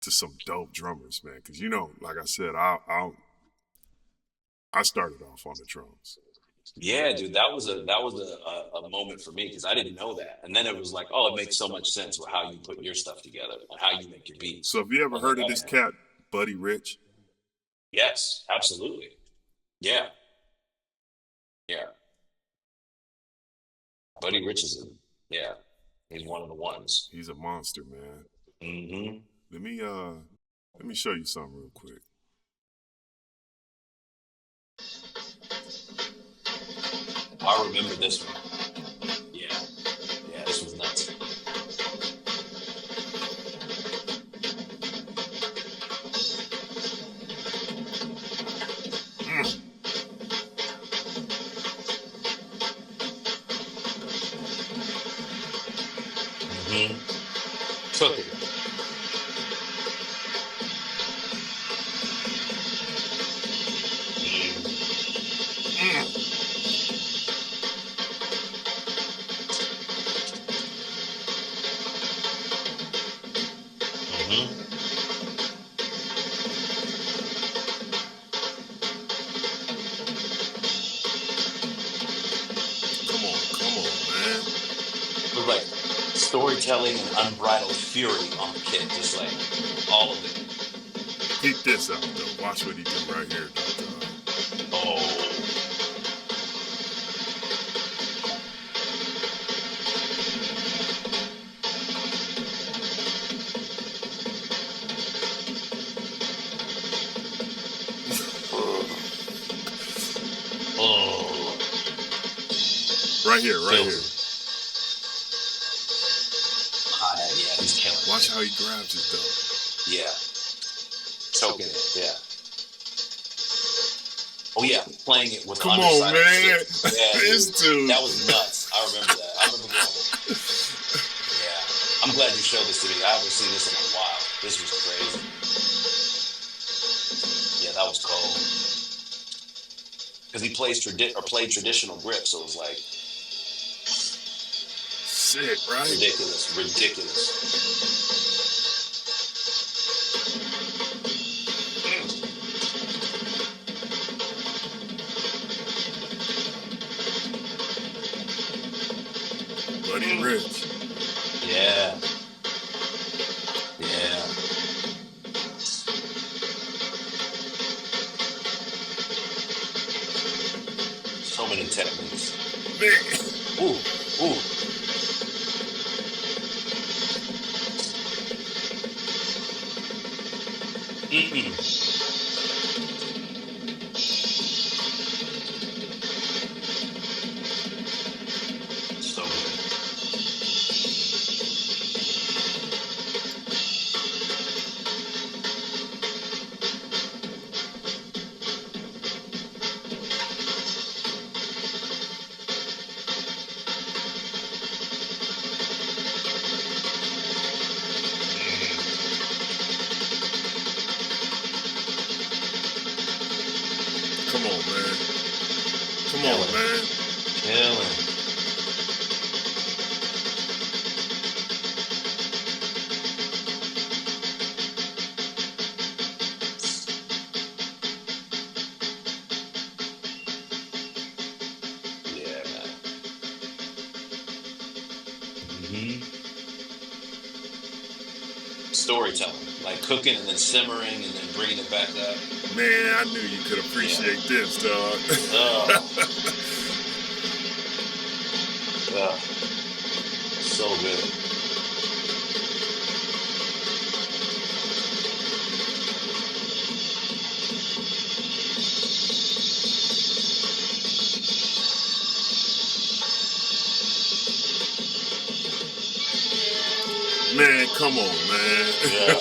to some dope drummers, man. Because you know, like I said, I started off on the drums. Yeah, dude, that was a moment for me because I didn't know that. And then it was like, oh, it makes so much sense with how you put your stuff together and how you make your beats. So have you I ever was heard like, of oh, this man. cat, Buddy Rich? Yes, absolutely. Yeah. Yeah. Buddy Rich yeah, he's one of the ones. He's a monster, man. Hmm. Let me show you something real quick. I remember this one. Yeah. Yeah, this was nuts. Hmm. Took it. Hmm. Come on, man. It was like storytelling and unbridled fury on the kid, just like all of it. Peep this out, though. Watch what he do right here, Dr. Oh. Oh. Right here. Filthy. Yeah, he's killing it. Watch how he grabs it, though. Yeah. Choking it, yeah. Oh yeah, playing it with the Come on, underside man. of the stick. Yeah, This dude. That was nuts. I remember that. I remember going, yeah. I'm glad you showed this to me. I haven't seen this in a while. This was crazy. Yeah, that was cold. Because he played traditional grip, so it was like Sick, right? ridiculous. Buddy Rich. Yeah. Yeah. So many techniques. Man. Ooh. Mm-mm. So good. Come on, man. Come on, man. Killing. Yeah, man. Storytelling. like cooking and then simmering and then bringing it back up. Man, I knew you could appreciate this, dog. So good. Man, come on, man. Yeah.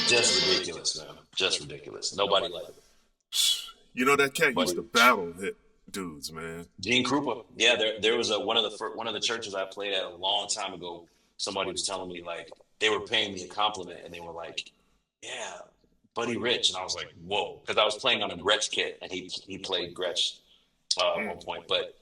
Just ridiculous, man. Just ridiculous. Nobody liked it. You know that cat used to battle hit dudes, man. Gene Krupa. Yeah, there was one of the churches I played at a long time ago. Somebody was telling me like they were paying me a compliment and they were like, "Yeah, Buddy Rich," and I was like, "Whoa," because I was playing on a Gretsch kit and he played Gretsch at one point, but.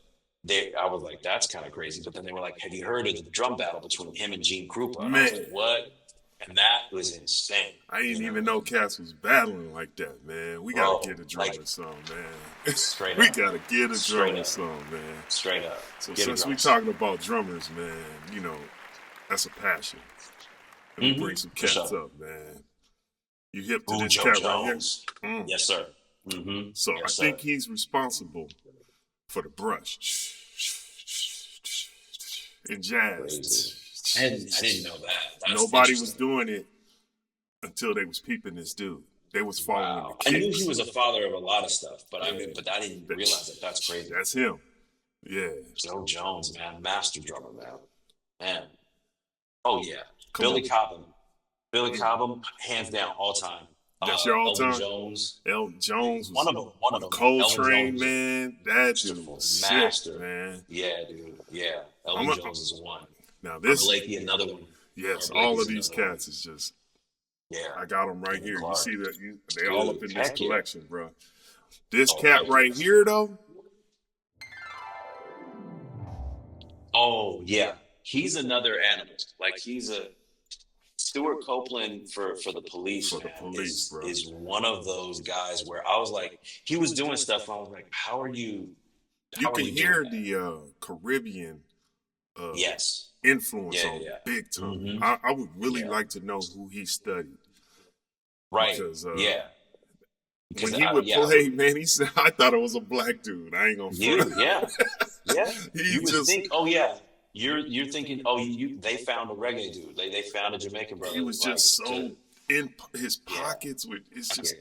I was like, that's kind of crazy. But then they were like, have you heard of the drum battle between him and Gene Krupa? And I was like, what? And that was insane. I didn't even know Cass was battling like that, man. We got to get a drummer song, man. Straight we up. got to get a drummer song, man. Straight up. So since we're talking about drummers, man, you know, that's a passion. Let me bring some cats up, man. You hip to this cat right here? Yes, sir. So I think he's responsible for the brush and jazz. I didn't know that. Nobody was doing it until they was peeping this dude. They was following the kicks. I knew he was a father of a lot of stuff, but I didn't realize that. That's crazy. That's him. Yeah. Joe Jones, man, master drummer, man. Oh yeah, Billy Cobham, hands down, all time. That's your all time. Elton Jones was one of them. Coltrane, man. That dude was master, man. Yeah, dude. Yeah, Elton Jones is one. Now this Blakey, another one. Yes, all of these cats is just. Yeah, I got them right here. You see that? They all up in this collection, bro. This cat right here, though. Oh yeah, he's another animal. Like he's a. Stuart Copeland for the Police, is one of those guys where I was like, he was doing stuff. And I was like, how are you? You can hear the Caribbean influence on big time. I would really like to know who he studied. Right. Because, because when he would play, man, he said, I thought it was a black dude. I ain't gonna front. Yeah. You would think, You're thinking, they found a reggae dude. They found a Jamaican brother. He was just so in his pockets. It's just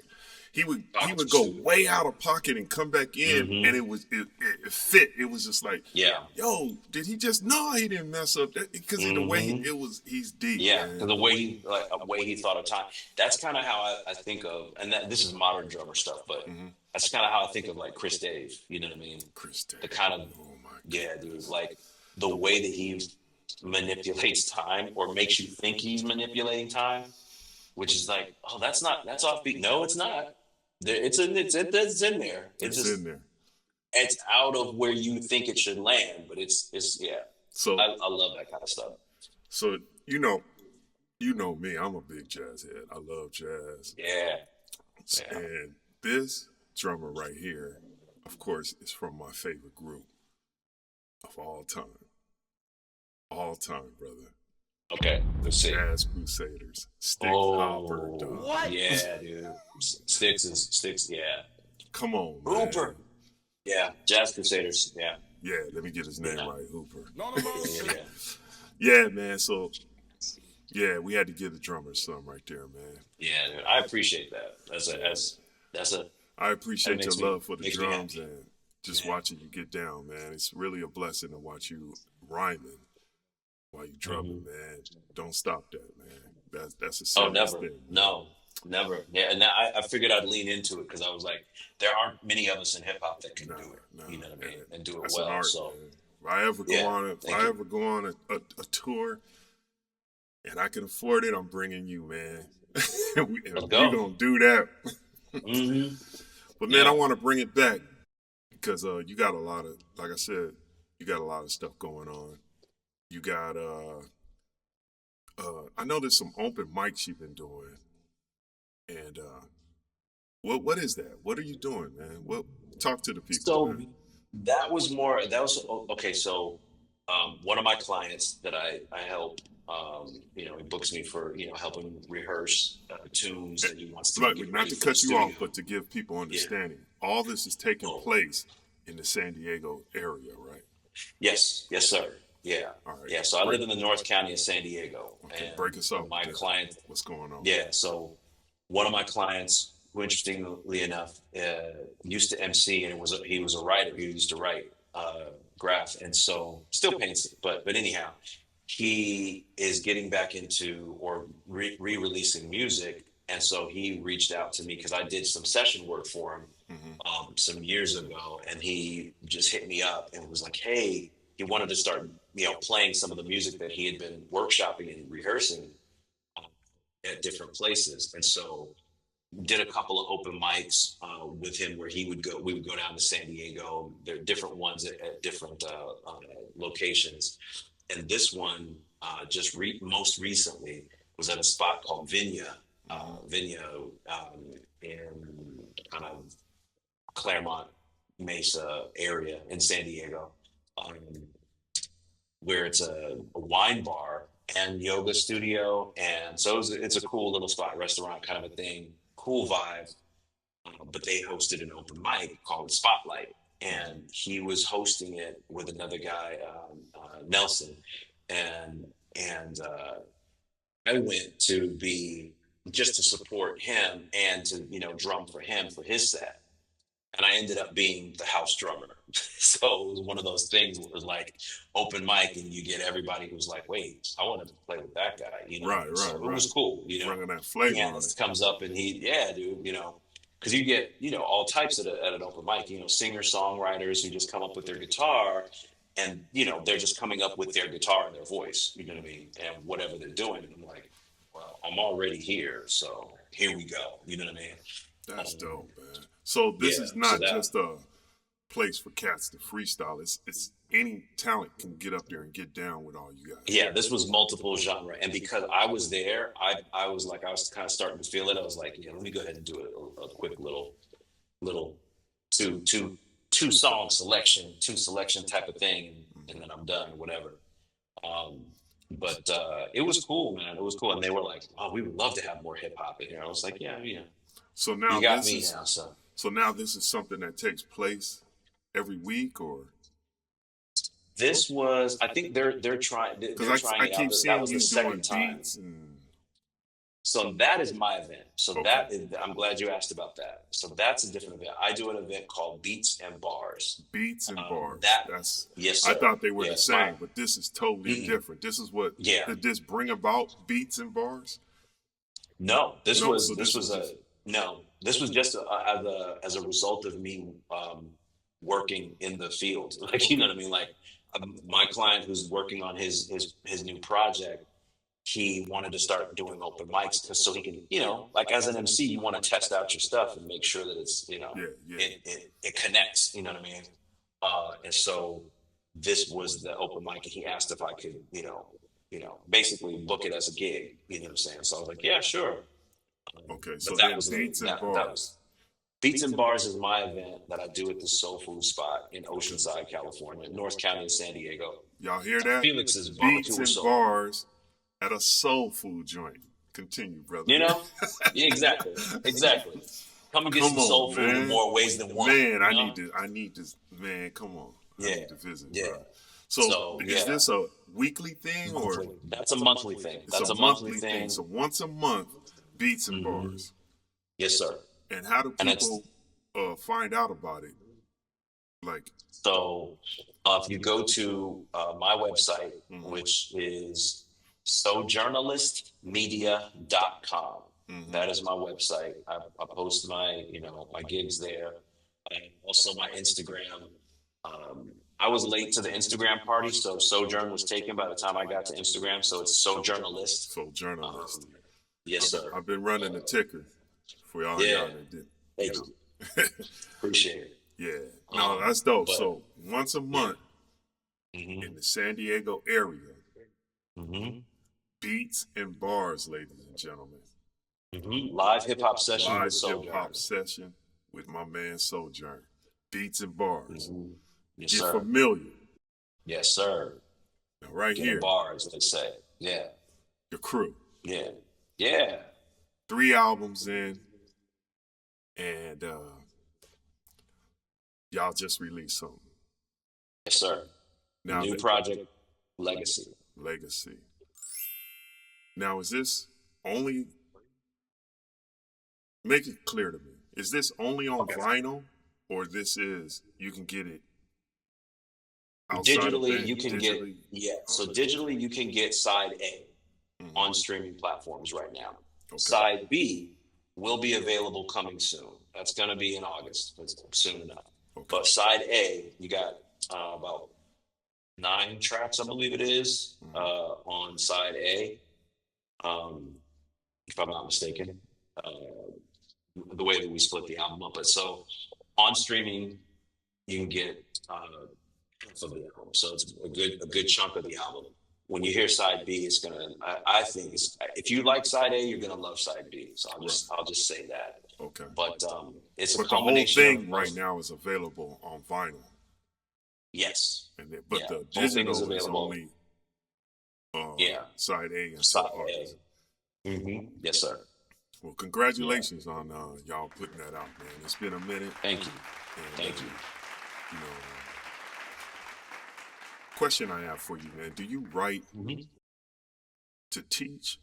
he would go way out of pocket and come back in, and it fit. It was just like, yo, did he just? No, he didn't mess up because of the way he's deep. Yeah, the way he thought of time. That's kind of how I think of, and this is modern drummer stuff, but that's kind of how I think of like Chris Dave. You know what I mean? Chris Dave. The kind of dude, like. The way that he manipulates time or makes you think he's manipulating time, which is like, that's offbeat. No, it's not. It's in there. It's in there. It's out of where you think it should land, but it's. So I love that kind of stuff. So you know me. I'm a big jazz head. I love jazz. Yeah. And this drummer right here, of course, is from my favorite group of all time. All time, brother. Okay, let's see. Jazz Crusaders. Stick Hopper, dog. What? Yeah, dude. Sticks, yeah. Come on, man. Hooper. Yeah, Jazz Crusaders, yeah. Yeah, let me get his name right, Hooper. Yeah, man, so, we had to give the drummers some right there, man. Yeah, dude, I appreciate that. I appreciate your love for the drums and just watching you get down, man. It's really a blessing to watch you rhyming. While you drumming, man, don't stop that, man. That's a serious thing. No, never. Yeah, and I figured I'd lean into it because I was like, there aren't many of us in hip hop that can do it. You know what I mean? And do it well. Art, so, man. If I ever go on a tour, and I can afford it, I'm bringing you, man. We're gonna do that. But man, I want to bring it back because you got a lot of, like I said, you got a lot of stuff going on. You got, I know there's some open mics you've been doing. And what is that? What are you doing, man? Well, talk to the people. So man. Okay. So one of my clients that I help, You know, he books me for, you know, helping rehearse tunes that he wants to Look, get not ready to for the cut you off, studio. but to give people Yeah. understanding, all this is taking Oh. place in the San Diego area, right? Yes, yes, sir. Yeah, All right. yeah. So I live in the North County of San Diego, Okay, and break us up my with that. client, What's going on? yeah. So one of my clients, who interestingly enough, used to MC, and he was a writer. He used to write graph, and so still paints it. But anyhow, he is getting back into or re-releasing music, and so he reached out to me because I did some session work for him some years ago, and he just hit me up and was like, "Hey," he wanted to start, you know, playing some of the music that he had been workshopping and rehearsing at different places, and so did a couple of open mics with him where we would go down to San Diego. There are different ones at different locations. And this one most recently was at a spot called Vinya, in kind of Claremont Mesa area in San Diego, um, where it's a wine bar and yoga studio. And so it's a cool little spot, restaurant kind of a thing, cool vibe. But they hosted an open mic called Spotlight, and he was hosting it with another guy, Nelson, and I went to be just to support him and to, you know, drum for him for his set, and I ended up being the house drummer. So it was one of those things where it was like open mic, and you get everybody who's like, "Wait, I want to play with that guy," you know. Right, So it was cool, you know. Bringing that flavor on Pianist it. comes up and yeah, dude, you know, because you get, you know, all types at an open mic, you know, singers, songwriters who just come up with their guitar, and, you know, they're just coming up with their guitar and their voice, you know what I mean, and whatever they're doing. And I'm like, well, I'm already here, so here we go, you know what I mean? That's dope, man. So this yeah, is not so that- just a place for cats to freestyle. It's any talent can get up there and get down with all you guys. Yeah, this was multiple genre, and because I was there, I was like, I was kind of starting to feel it. I was like, yeah, let me go ahead and do a quick little two song selection, two selection type of thing, and then I'm done, whatever. But it was cool, man. It was cool, and they were like, "Oh, we would love to have more hip hop in here." I was like, "Yeah, you know, So now you got this me is now." so now this is something that takes place every week, or This was, I think they're trying. They're because trying I it out. keep That seeing was you the doing second time. beats and So that is my event. So Okay. that is, I'm glad you asked about that. So that's a different event. I do an event called Beats and Bars. beats and bars. That's yes, sir. I thought they were Yeah, the it's same, my- but this is totally different. This is what Yeah. did this bring about beats and bars? No, this No, was so this this was is a just- no. This was just as a result of me working in the field. Like, you know what I mean? Like, my client who's working on his new project, he wanted to start doing open mics so he can, you know, like as an MC, you want to test out your stuff and make sure that it's, you know, Yeah. it connects. You know what I mean? And so this was the open mic, and he asked if I could, basically book it as a gig. You know what I'm saying? So I was like, yeah, sure. Okay, But so that then was beats and that bars. was Beats and Bars is my event that I do at the Soul Food Spot in Oceanside, California, North County of San Diego. Y'all hear that? Felix's Beats Barbecue and Soul. bars at a soul food joint. Continue, brother. You know? Yeah, exactly. Come and get Come some on, soul food in man. more ways than one. Man, you know? I need to, man, come on. I Yeah, need to visit, yeah. bro. So, yeah. is this a weekly thing or That's a monthly thing. it's That's a a monthly thing. thing? So once a month, beats and bars. Yes, sir. And how do And it's- people find out about it? Like, So if you go to my website, which is sojournalistmedia.com, that is my website. I post my gigs there. Also my Instagram. I was late to the Instagram party, so Sojourn was taken by the time I got to Instagram. So it's Sojournalist. so journalist. Yes, sir. I've been running the ticker for y'all Yeah. y'all that did. Thank you. Appreciate it. Yeah. No, that's dope. but- So once a month in the San Diego area, beats and bars, ladies and gentlemen. Live hip hop session Live with Sojourn. hip hop session with my man Sojourn. Beats and bars. Yes, Get sir. familiar. Yes, sir. Now, right Get here. bars, they say. Yeah. your crew. Yeah. Yeah. 3 albums in, and y'all just released something. Yes, sir. Now, New project, Legacy. Legacy. Now, is this only, make it clear to me, is this only on vinyl, or this is, you can get it outside Digitally, of you can digitally? so digitally you can get side A on streaming platforms right now. Okay. Side B will be available coming soon. That's going to be in August. It's soon enough. Okay. But side A, you got about 9 tracks, I believe it is, on side A. If I'm not mistaken, the way that we split the album up. But so on streaming, you can get half of the album. So it's a good chunk of the album. When you hear side B, it's gonna. I think it's, if you like side A, you're gonna love side B. So I'll just say that. Okay. But it's But a the whole combination. thing right now is available on vinyl. Yes. And then, but Yeah, the whole thing digital is is available. only Yeah. side A and Side artists. A. Yes, sir. Well, congratulations on y'all putting that out, man. It's been a minute. Thank you. And, Thank you. You know, question I have for you, man. Do you write to teach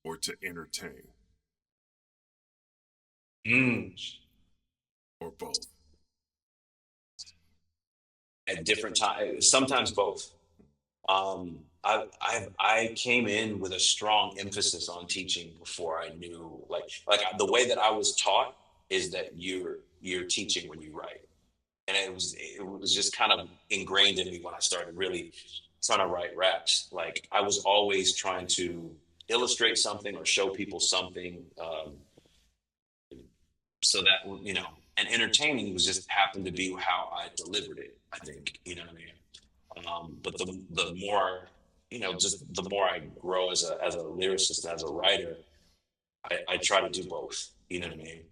or to entertain? Or both? At different times, sometimes both. I came in with a strong emphasis on teaching before I knew, like the way that I was taught is that you're teaching when you write, and it was just kind of ingrained in me when I started really trying to write raps. Like I was always trying to illustrate something or show people something, so that and entertaining was just happened to be how I delivered it. I think what I mean. But the more, just the more I grow as a lyricist, as a writer, I try to do both. You know what I mean?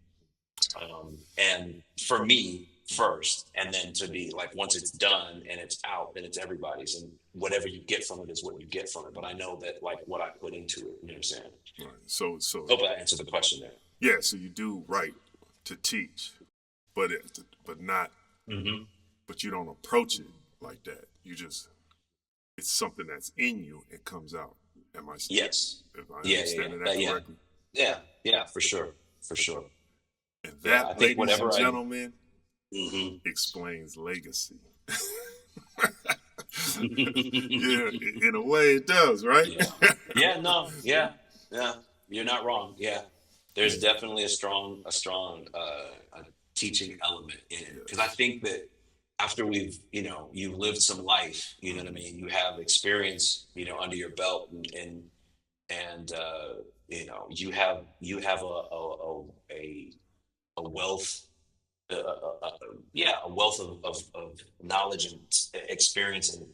And for me first, and then to be like, once it's done and it's out, then it's everybody's, and whatever you get from it is what you get from it. But I know that like what I put into it. You know what I'm saying? Right. So Hope I answered the question there. yeah. So you do write to teach, but not. But you don't approach it like that. You just, it's something that's in you. It comes out. Am I? Yes. If I understand that correctly. Yeah, for sure. And that, think ladies and gentlemen, explains legacy. Yeah, in a way it does, right? Yeah. You're not wrong. Yeah, there's definitely a strong teaching element in it, because I think that after you've lived some life, you know what I mean. You have experience, under your belt, and you have a wealth. A wealth of knowledge and experience, and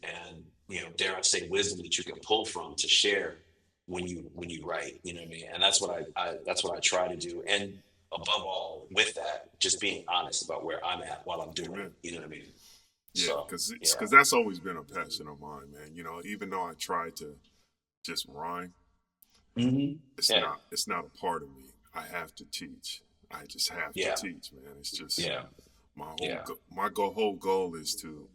dare I say, wisdom that you can pull from to share when you write. You know what I mean? And that's what I try to do. And above all, with that, just being honest about where I'm at while I'm doing it. You know what I mean? Yeah, because that's always been a passion of mine, man. Even though I try to just rhyme, it's not a part of me. I have to teach. I just have to teach, man. It's just my whole goal is to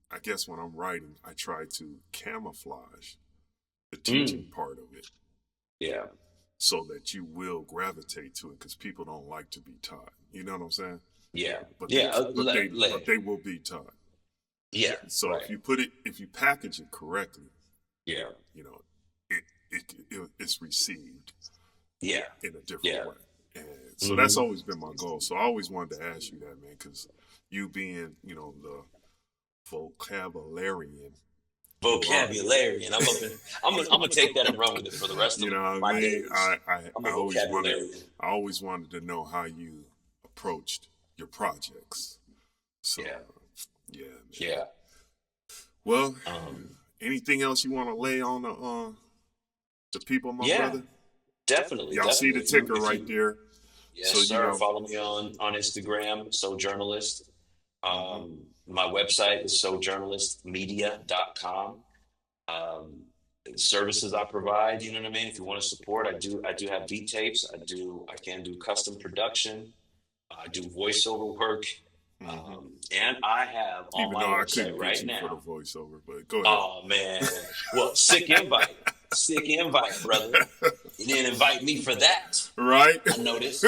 I guess when I'm writing, I try to camouflage the teaching part of it. Yeah. So that you will gravitate to it, because people don't like to be taught. You know what I'm saying? Yeah. But they will be taught. Yeah. So if you package it correctly, it's received. Yeah. In a different way. And so that's always been my goal. So I always wanted to ask you that, man, because you being, the vocabularian. I'm gonna take that and run with it for the rest of my days. I always wanted to know how you approached your projects. So yeah. Well, anything else you want to lay on the people, my brother? Definitely. Y'all see the ticker right there. Yes, so, sir. Follow me on Instagram, Sojournalist. My website is sojournalistmedia.com. services I provide. You know what I mean? If you want to support, I do have beat tapes. I can do custom production. I do voiceover work. And I have on Even my though I website couldn't get right you for the now. voiceover, but go ahead. Oh man. Well, sick invite, brother. You didn't invite me for that. Right? I noticed.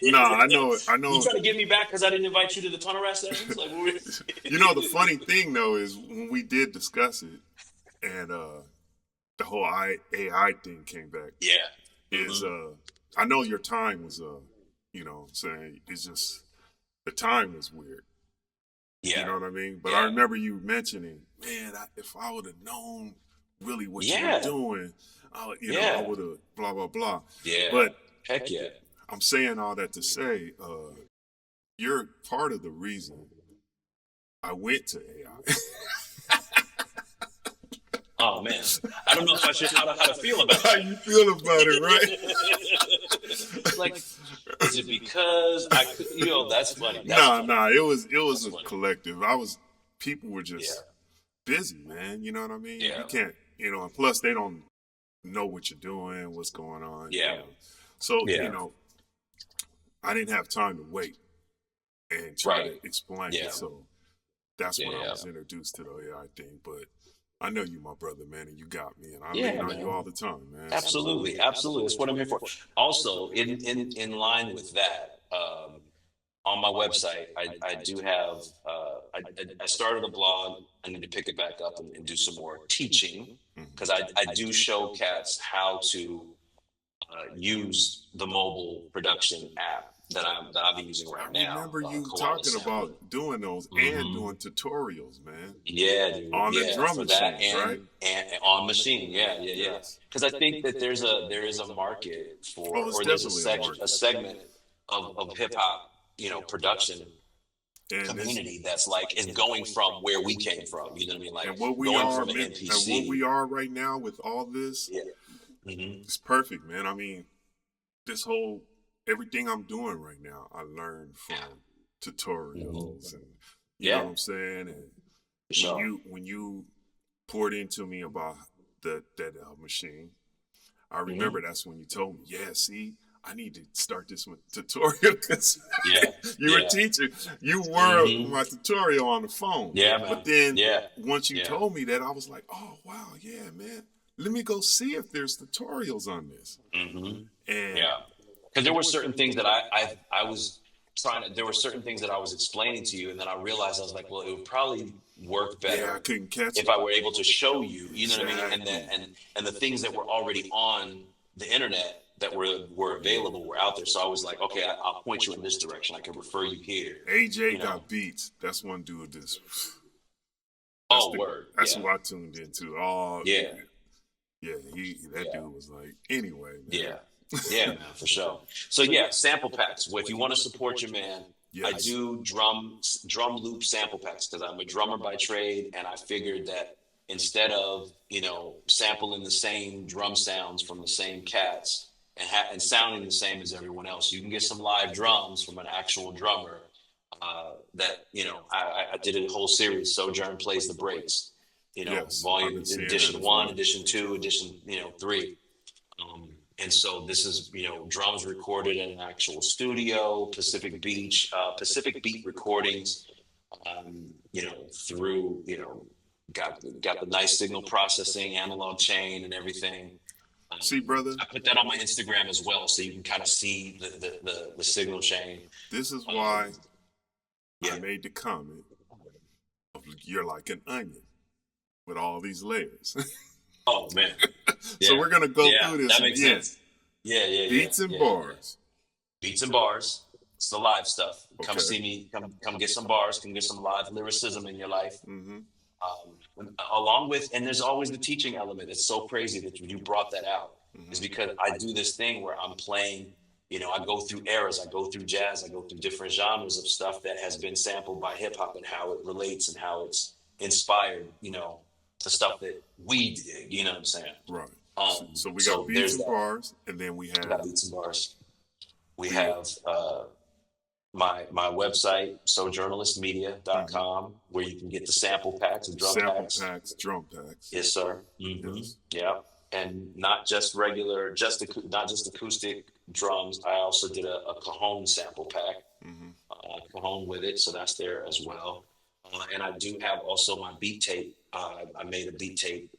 Nah, I know. You trying to get me back because I didn't invite you to the tunnel rat sessions? Like, The funny thing though is when we did discuss it, and the whole AI thing came back. Yeah. Is I know your time was you know what I'm saying, it's just the time was weird. Yeah. You know what I mean? But Yeah. I remember you mentioning, man, if I would have known really what you were doing, I would have blah blah blah. Yeah. But heck yeah. I'm saying all that to say, you're part of the reason I went to AI. Oh man, I don't know if I should how to feel about How it. you feel about it, right? Like, is it because I could? That's funny. That's Nah, funny. nah. It was That's a funny. collective. People were just busy, man. You know what I mean? Yeah. You can't, and plus they don't know what you're doing, what's going on. Yeah. So, Yeah. I didn't have time to wait and try Right. to explain Yeah. it. So that's when I Yeah. was introduced to the AI thing. But I know you, my brother, man, and you got me, and I Yeah, lean on man. you all the time, man. Absolutely. That's what I'm here for. Also, in line with that, on my website, I do have. I started a blog. I need to pick it back up and do some more teaching because I do show cats how to use the mobile production app that I've been using right now. I remember you Koala talking Sampler. about doing those and doing tutorials, man. Yeah, dude. On the drum for that machines, right? And on machine, yeah. Yes. Because I think that there is a market for, Oh, it's or there's definitely a market. a segment of hip hop, production And community that's like is going from where we came from. You know what I mean? Like and what we going are from an and NPC. what we are right now with all this, Yeah. it's perfect, man. I mean, this whole everything I'm doing right now, I learned from tutorials, and you know what I'm saying. And Sure. when you poured into me about that machine, I remember that's when you told me, yeah, see, I need to start this with tutorial because you were teaching. You were my tutorial on the phone. Yeah, man. But then Yeah. once you Yeah. told me that, I was like, oh, wow, yeah, man. Let me go see if there's tutorials on this. And Because there were certain things that I was trying to. There were certain things that I was explaining to you, and then I realized I was like, well, it would probably work better I couldn't catch if it. I were able to show you. You know what I mean? Exactly. And the things that were already on the internet that were available were out there. So I was like, okay, I'll point you in this direction. I can refer you here. AJ got beats. That's one dude that's Word. That's who I tuned into. Oh, Yeah. Yeah, dude was like, anyway, man. Yeah, man, for sure. So sample packs. Well, if you want to support your man, I do drum loop sample packs because I'm a drummer by trade, and I figured that instead of sampling the same drum sounds from the same cats and sounding the same as everyone else, you can get some live drums from an actual drummer. I did a whole series. Sojourn plays the breaks. Volume edition 1, edition 2, edition 3. And so this is, drums recorded in an actual studio, Pacific Beach, Pacific Beat Recordings, through, got the nice signal processing, analog chain and everything. See, brother, I put that on my Instagram as well, so you can kind of see the signal chain. This is why I made the comment of you're like an onion with all these layers. Oh, man. So we're going to go through this that makes again. sense. Yeah. Beats and bars. Beats and bars. It's the live stuff. Come Okay. see me. Come get some bars. Come get some live lyricism in your life. Along with, and there's always the teaching element. It's so crazy that you brought that out. Is because I do this thing where I'm playing, I go through eras, I go through jazz, I go through different genres of stuff that has been sampled by hip hop and how it relates and how it's inspired, the stuff that we did. You know what I'm saying? Right. So we got beats and bars, and then we have beats and bars. We have my website, sojournalistmedia.com, where you can get the sample packs and drum Sample packs. packs, drum packs. Yes, sir. Yes. Yeah, and not just regular, not just acoustic drums. I also did a cajon sample pack, cajon with it, so that's there as well. And I do have also my beat tape. I made a beat tape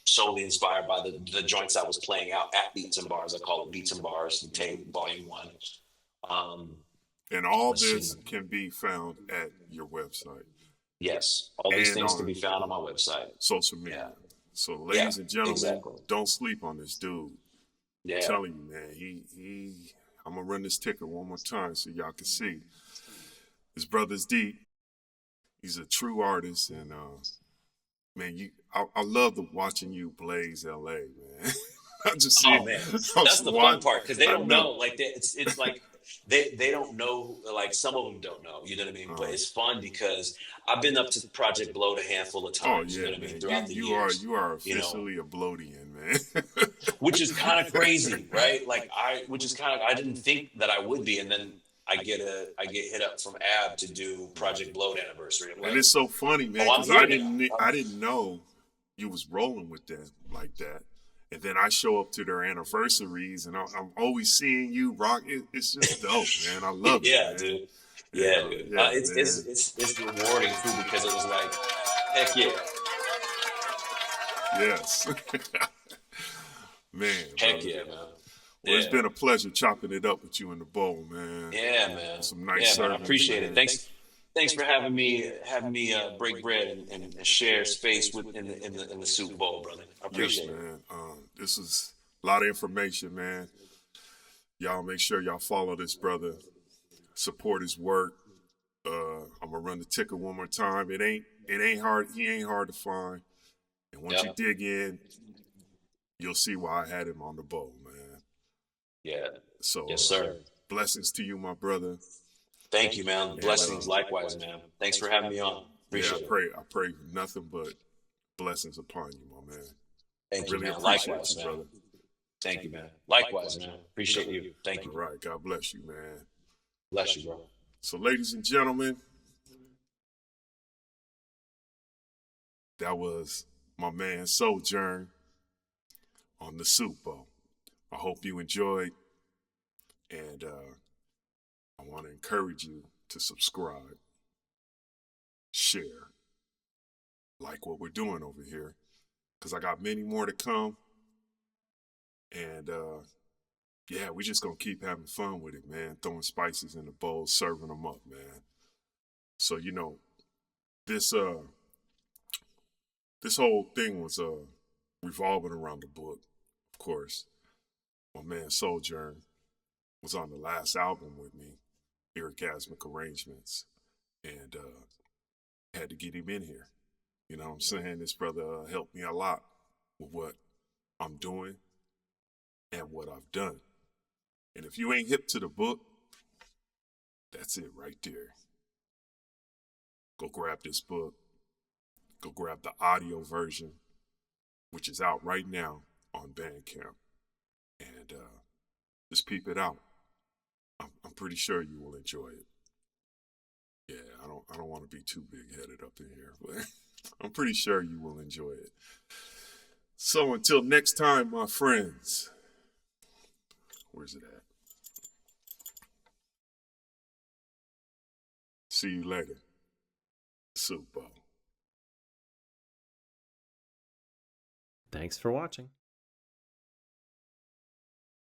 solely inspired by the joints I was playing out at Beats and Bars. I call it Beats and Bars Tape Volume 1. And all Let's see. this can be found at your website Yes, all these and things can on be found on my website. social media. Yeah. So, Yeah, ladies and gentlemen, exactly. don't sleep on this dude. Yeah. I'm telling you, man, he I'm gonna run this ticker one more time so y'all can see. His brother's deep. He's a true artist, and man, I love watching you blaze LA, man. I just see. Oh man, that's the fun part because they don't know. Like it's like they don't know. Like some of them don't know. You know what I mean? But it's fun because I've been up to Project Bloat a handful of Oh times. yeah, You know what I man. mean? Throughout the You years, are officially a Bloatian, man. which is kind of crazy, right? Like I didn't think that I would be, and then I get hit up from Ab to do Project Bloat anniversary. I'm like, And it's so funny, man, oh, I'm because here now. I didn't know you was rolling with that like that. And then I show up to their anniversaries, and I'm always seeing you rock. It's just dope, man. I love it, Yeah, man. dude. Yeah, Yeah, dude. yeah, It's rewarding too because it was like, heck yeah, yes, man. heck Brother. yeah, man. Well, it's Yeah. been a pleasure chopping it up with you in the bowl, man. Yeah, man. Some nice Yeah, man. I serving, appreciate man. it. Thanks for having me break bread and share space in the Super Bowl, brother. I appreciate Yes, it. man. This is a lot of information, man. Y'all make sure y'all follow this brother, support his work. I'm gonna run the ticker one more time. It ain't hard. He ain't hard to find. And once you Yep. dig in, you'll see why I had him on the bowl, man. Yeah. So Yes, sir. blessings to you, my brother. Thank you, man. Blessings, likewise, man. Thanks for having me on. Appreciate it. I pray nothing but blessings upon you, my man. Thank you, Really man. appreciate Likewise, you, man. brother. Thank you, man. Likewise, man. Appreciate you. Thank All you. right, God bless you, man. Bless you, bro. So, ladies and gentlemen, that was my man Sojourn on the Super Bowl. I hope you enjoyed, and I want to encourage you to subscribe, share, like what we're doing over here, because I got many more to come. And yeah, we're just gonna keep having fun with it, man. Throwing spices in the bowl, serving them up, man. So this this whole thing was revolving around the book. Of course, my man Sojourn was on the last album with me, Orgasmic Arrangements, and had to get him in here. You know what I'm saying? This brother helped me a lot with what I'm doing and what I've done. And if you ain't hip to the book, that's it right there. Go grab this book. Go grab the audio version, which is out right now on Bandcamp. And just peep it out. I'm pretty sure you will enjoy it. Yeah, I don't want to be too big-headed up in here, but I'm pretty sure you will enjoy it. So until next time, my friends. Where's it at? See you later. Super Bowl. Thanks for watching.